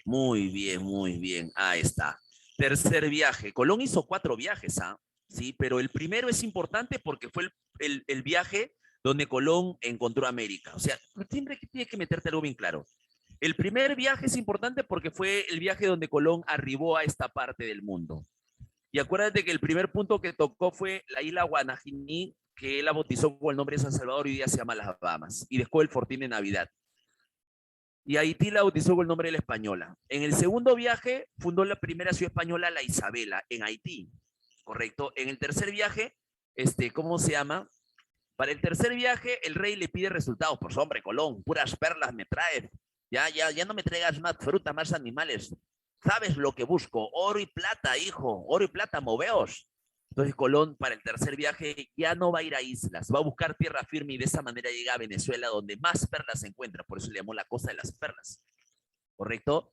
Muy bien, muy bien. Ahí está. Tercer viaje. Colón hizo 4 viajes, ¿ah? Sí, pero el primero es importante porque fue el viaje donde Colón encontró América. O sea, siempre tienes que meterte algo bien claro. El primer viaje es importante porque fue el viaje donde Colón arribó a esta parte del mundo. Y acuérdate que el primer punto que tocó fue la isla Guanajiní, que él la bautizó con el nombre de San Salvador y hoy día se llama Las Bahamas. Y después el Fortín de Navidad. Y Haití la bautizó con el nombre de la Española. En el segundo viaje fundó la primera ciudad española, la Isabela, en Haití. Correcto. En el tercer viaje, ¿cómo se llama? Para el tercer viaje, el rey le pide resultados. Pues hombre, Colón, puras perlas me traes. Ya no me traigas más fruta, más animales. ¿Sabes lo que busco? Oro y plata, hijo. Oro y plata, moveos. Entonces Colón para el tercer viaje ya no va a ir a islas, va a buscar tierra firme y de esa manera llega a Venezuela donde más perlas se encuentran. Por eso le llamó la Costa de las Perlas. ¿Correcto?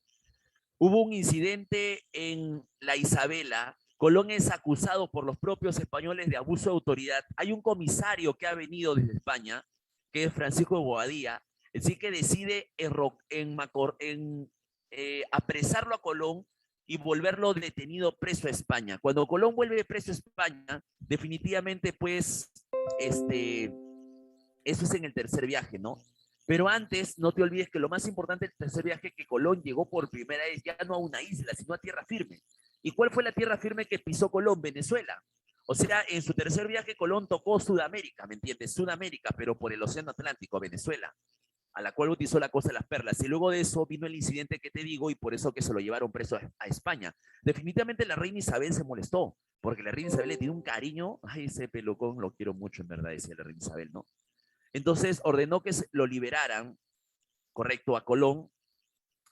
Hubo un incidente en la Isabela. Colón es acusado por los propios españoles de abuso de autoridad. Hay un comisario que ha venido desde España, que es Francisco de Bobadilla, así que decide apresarlo a Colón y volverlo detenido preso a España. Cuando Colón vuelve preso a España, definitivamente, pues, eso es en el tercer viaje, ¿no? Pero antes, no te olvides que lo más importante del tercer viaje es que Colón llegó por primera vez ya no a una isla, sino a tierra firme. ¿Y cuál fue la tierra firme que pisó Colón? Venezuela. O sea, en su tercer viaje Colón tocó Sudamérica, ¿me entiendes? Sudamérica, pero por el Océano Atlántico, Venezuela, a la cual utilizó la Costa de las Perlas. Y luego de eso vino el incidente que te digo y por eso que se lo llevaron preso a España. Definitivamente la reina Isabel se molestó, porque la reina Isabel le tiene un cariño, ay, ese pelocón lo quiero mucho en verdad, decía la reina Isabel, ¿no? Entonces ordenó que lo liberaran, correcto, a Colón,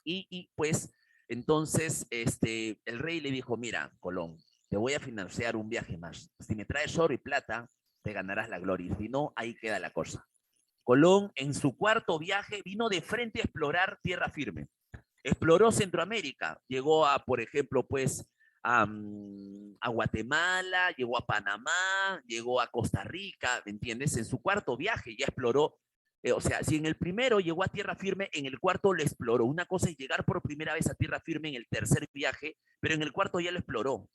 y pues entonces el rey le dijo, mira, Colón, te voy a financiar un viaje más. Si me traes oro y plata, te ganarás la gloria. Si no, ahí queda la cosa. Colón, en su cuarto viaje, vino de frente a explorar tierra firme. Exploró Centroamérica, llegó a, por ejemplo, pues a Guatemala, llegó a Panamá, llegó a Costa Rica, ¿me entiendes? En su cuarto viaje ya exploró, o sea, si en el primero llegó a tierra firme, en el cuarto lo exploró. Una cosa es llegar por primera vez a tierra firme en el tercer viaje, pero en el cuarto ya lo exploró.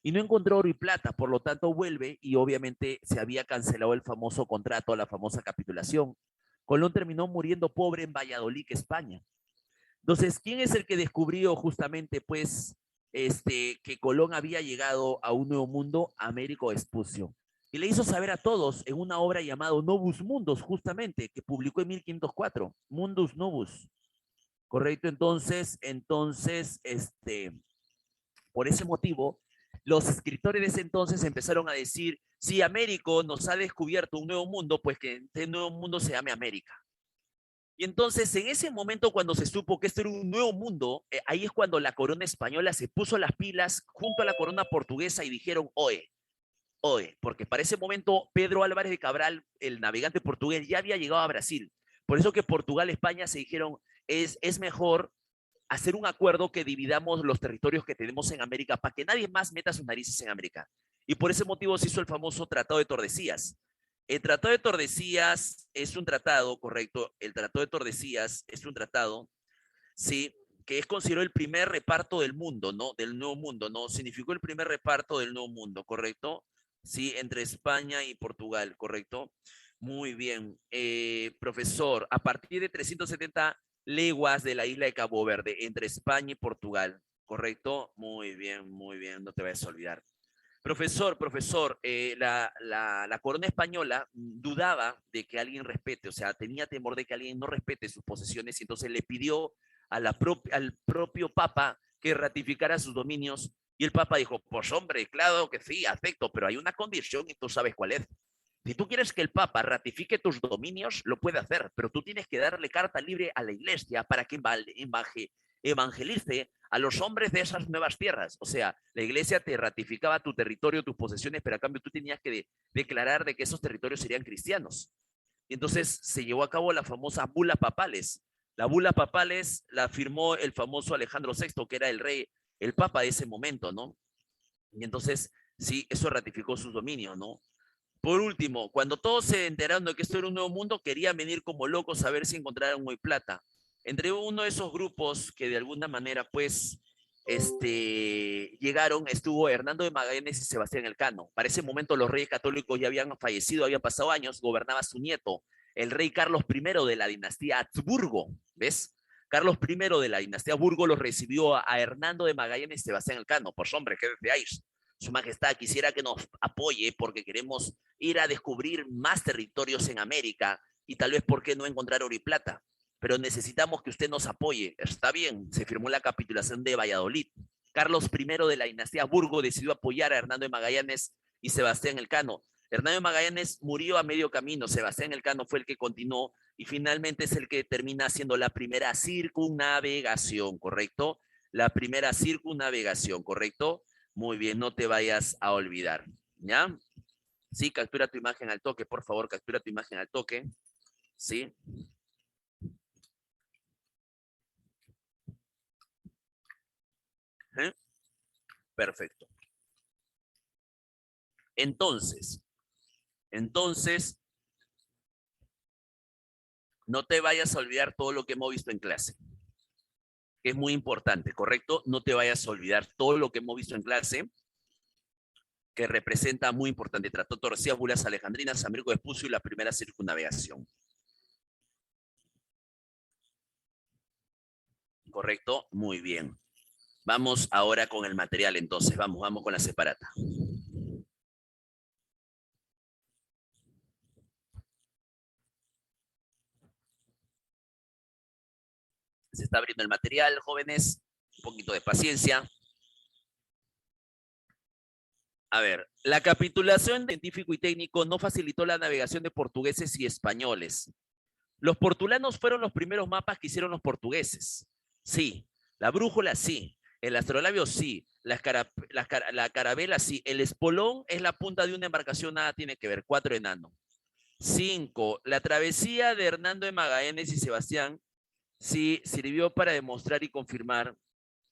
Y no encontró oro y plata, por lo tanto vuelve y obviamente se había cancelado el famoso contrato, la famosa capitulación. Colón terminó muriendo pobre en Valladolid, España. Entonces, ¿quién es el que descubrió justamente, pues, que Colón había llegado a un nuevo mundo? Américo Vespucio. Y le hizo saber a todos en una obra llamada Novus Mundus, justamente, que publicó en 1504, Mundus Novus. ¿Correcto? Por ese motivo, los escritores de ese entonces empezaron a decir, si Américo nos ha descubierto un nuevo mundo, pues que este nuevo mundo se llame América. Y entonces, en ese momento, cuando se supo que este era un nuevo mundo, ahí es cuando la corona española se puso las pilas junto a la corona portuguesa y dijeron, oye, oye, porque para ese momento Pedro Álvarez de Cabral, el navegante portugués, ya había llegado a Brasil. Por eso que Portugal y España se dijeron, es mejor hacer un acuerdo que dividamos los territorios que tenemos en América para que nadie más meta sus narices en América. Y por ese motivo se hizo el famoso Tratado de Tordesillas. El Tratado de Tordesillas es un tratado, correcto, el Tratado de Tordesillas es un tratado, sí, que es considerado el primer reparto del mundo, ¿no? Del nuevo mundo, ¿no? Significó el primer reparto del nuevo mundo, ¿correcto? Sí, entre España y Portugal, ¿correcto? Muy bien. Profesor, a partir de 370 leguas de la isla de Cabo Verde, entre España y Portugal, ¿correcto? Muy bien, no te vayas a olvidar. Profesor, la corona española dudaba de que alguien respete, o sea, tenía temor de que alguien no respete sus posesiones y entonces le pidió al propio Papa que ratificara sus dominios y el Papa dijo, pues hombre, claro que sí, acepto, pero hay una condición y tú sabes cuál es. Si tú quieres que el Papa ratifique tus dominios, lo puede hacer, pero tú tienes que darle carta libre a la Iglesia para que evangelice a los hombres de esas nuevas tierras. O sea, la Iglesia te ratificaba tu territorio, tus posesiones, pero a cambio tú tenías que declarar de que esos territorios serían cristianos. Y entonces se llevó a cabo la famosa bula papales. La bula papales la firmó el famoso Alejandro VI, que era el rey, el papa de ese momento, ¿no? Y entonces, sí, eso ratificó sus dominios, ¿no? Por último, cuando todos se enteraron de que esto era un nuevo mundo, querían venir como locos a ver si encontraron muy plata. Entre uno de esos grupos que de alguna manera, pues, llegaron, estuvo Hernando de Magallanes y Sebastián Elcano. Para ese momento los reyes católicos ya habían fallecido, habían pasado años, gobernaba su nieto, el rey Carlos I de la dinastía Habsburgo, ¿ves? Carlos I de la dinastía Habsburgo los recibió a Hernando de Magallanes y Sebastián Elcano. Pues hombre, ¿qué deseáis? Su Majestad quisiera que nos apoye porque queremos ir a descubrir más territorios en América y tal vez, ¿por qué no encontrar oro y plata? Pero necesitamos que usted nos apoye. Está bien, se firmó la capitulación de Valladolid. Carlos I de la dinastía Burgo decidió apoyar a Hernando de Magallanes y Sebastián Elcano. Hernando de Magallanes murió a medio camino, Sebastián Elcano fue el que continuó y finalmente es el que termina haciendo la primera circunnavegación, ¿correcto? La primera circunnavegación, ¿correcto? Muy bien, no te vayas a olvidar, ¿ya? Sí, captura tu imagen al toque, por favor, captura tu imagen al toque. Sí. ¿Eh? Perfecto. Entonces, no te vayas a olvidar todo lo que hemos visto en clase, que es muy importante, ¿correcto? No te vayas a olvidar todo lo que hemos visto en clase, que representa muy importante. Trató Torcía, Bulas Alejandrinas, Américo Vespucio y la primera circunnavegación. ¿Correcto? Muy bien. Vamos ahora con el material, entonces. Vamos con la separata. Se está abriendo el material, jóvenes. Un poquito de paciencia. A ver, la capitulación científico y técnico no facilitó la navegación de portugueses y españoles. Los portulanos fueron los primeros mapas que hicieron los portugueses. Sí. La brújula, sí. El astrolabio sí, la carabela sí, el espolón es la punta de una embarcación, nada tiene que ver, 4 enano. 5. La travesía de Hernando de Magallanes y Sebastián sí sirvió para demostrar y confirmar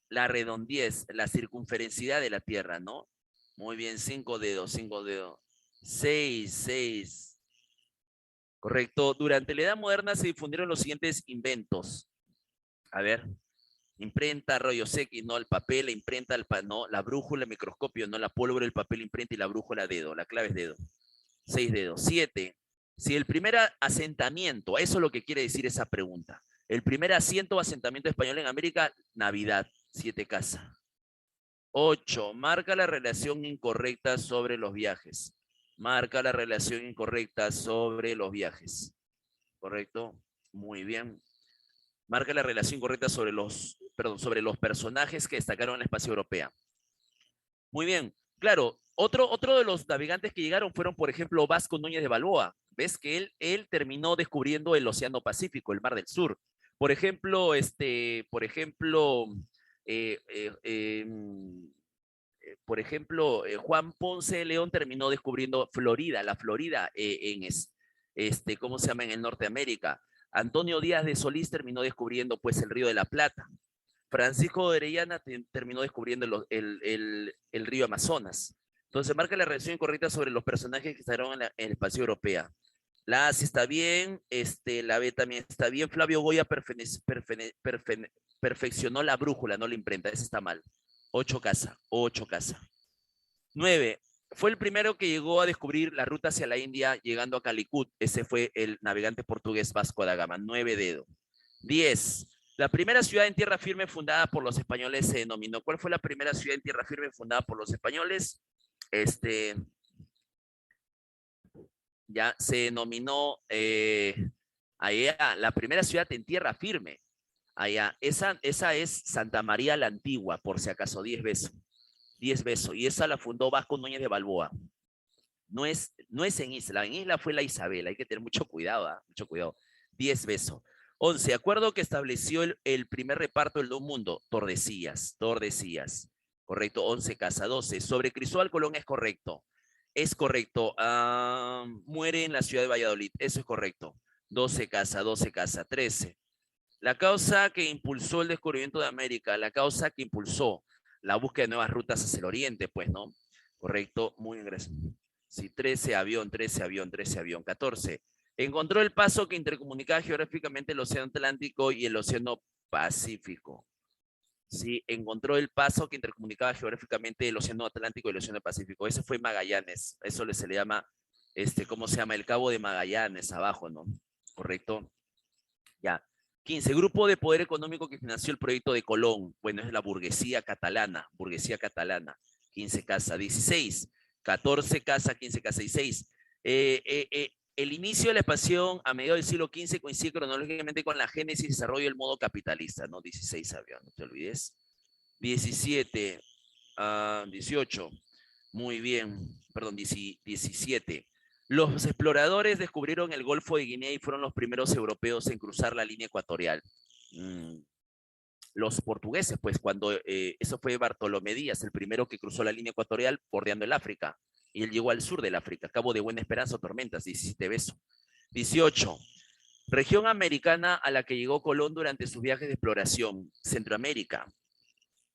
la redondez, la circunferencialidad de la Tierra, ¿no? Muy bien, 5 dedos, 5 dedos. 6, 6. Correcto. Durante la Edad Moderna se difundieron los siguientes inventos. A ver, imprenta, rollos X, no, el papel, la imprenta, no, la brújula, el microscopio, no, la pólvora, el papel, imprenta y la brújula, dedo. La clave es dedo. 6 dedos. 7. Si el primer asentamiento, eso es lo que quiere decir esa pregunta. El primer asiento o asentamiento español en América, Navidad, 7 casa. 8. Marca la relación incorrecta sobre los viajes. Marca la relación incorrecta sobre los viajes. ¿Correcto? Muy bien. Marca la relación correcta sobre sobre los personajes que destacaron en la espacio europea. Muy bien. Claro, otro de los navegantes que llegaron fueron, por ejemplo, Vasco Núñez de Balboa. Ves que él terminó descubriendo el Océano Pacífico, el Mar del Sur. Por ejemplo, eh, eh, eh, Juan Ponce de León terminó descubriendo Florida, la Florida ¿cómo se llama? En el Norteamérica. Antonio Díaz de Solís terminó descubriendo pues el Río de la Plata. Francisco de Orellana terminó descubriendo el río Amazonas. Entonces marca la relación incorrecta sobre los personajes que estaban en el espacio europea. La A sí está bien, la B también está bien. Flavio Goya perfeccionó la brújula, no la imprenta, ese está mal. 8 casa, 8 casa. 9. Fue el primero que llegó a descubrir la ruta hacia la India llegando a Calicut. Ese fue el navegante portugués Vasco da Gama. 9 dedos. 10. La primera ciudad en tierra firme fundada por los españoles se denominó. ¿Cuál fue la primera ciudad en tierra firme fundada por los españoles? Ya se denominó allá, la primera ciudad en tierra firme. Allá, esa es Santa María la Antigua, por si acaso, 10 besos. 10 besos. Y esa la fundó Vasco Núñez de Balboa. No es en Isla fue la Isabel, hay que tener mucho cuidado, ¿eh? Mucho cuidado. 10 besos. 11. Acuerdo que estableció el primer reparto del mundo. Tordesillas. Correcto. 11 casa. 12. Sobre Cristóbal Colón es correcto. Es correcto. Muere en la ciudad de Valladolid. Eso es correcto. 12 casa. 12 casa. 13. La causa que impulsó el descubrimiento de América, la causa que impulsó la búsqueda de nuevas rutas hacia el oriente, pues, ¿no? Correcto. Muy ingreso. Sí, 13 avión, 13 avión, 13 avión. 14. Encontró el paso que intercomunicaba geográficamente el Océano Atlántico y el Océano Pacífico. Sí, encontró el paso que intercomunicaba geográficamente el Océano Atlántico y el Océano Pacífico. Ese fue Magallanes. Eso se le llama, ¿cómo se llama? El Cabo de Magallanes, abajo, ¿no? Correcto. Ya. 15. Grupo de poder económico que financió el proyecto de Colón. Bueno, es la burguesía catalana. 15 casa. 16. 14 casa, 15 casa. 16. El inicio de la expansión a mediados del siglo XV coincide cronológicamente con la génesis y desarrollo del modo capitalista, ¿no? 16 avión, no te olvides. 17, 18, muy bien, perdón, 17. Los exploradores descubrieron el Golfo de Guinea y fueron los primeros europeos en cruzar la línea ecuatorial. Los portugueses, pues cuando eso fue Bartolomé Díaz, el primero que cruzó la línea ecuatorial bordeando el África. Y él llegó al sur del África, Cabo de Buena Esperanza o Tormentas, 17 besos. 18. Región americana a la que llegó Colón durante sus viajes de exploración. Centroamérica,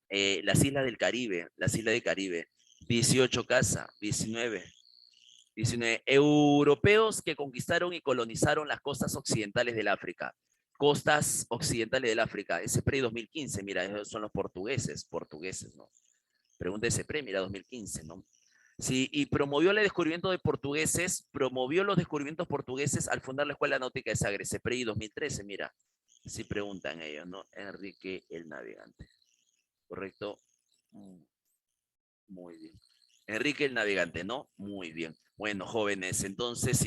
las islas del Caribe, 18 casa, 19. 19. Europeos que conquistaron y colonizaron las costas occidentales del África. Costas occidentales del África. Ese pre 2015, mira, esos son los portugueses, ¿no? Pregunta ese pre, mira, 2015, ¿no? Sí, y promovió los descubrimientos portugueses al fundar la Escuela Náutica de Sagres, CEPREI 2013, mira, si preguntan ellos, ¿no? Enrique el Navegante, ¿correcto? Muy bien. Enrique el Navegante, ¿no? Muy bien. Bueno, jóvenes, entonces...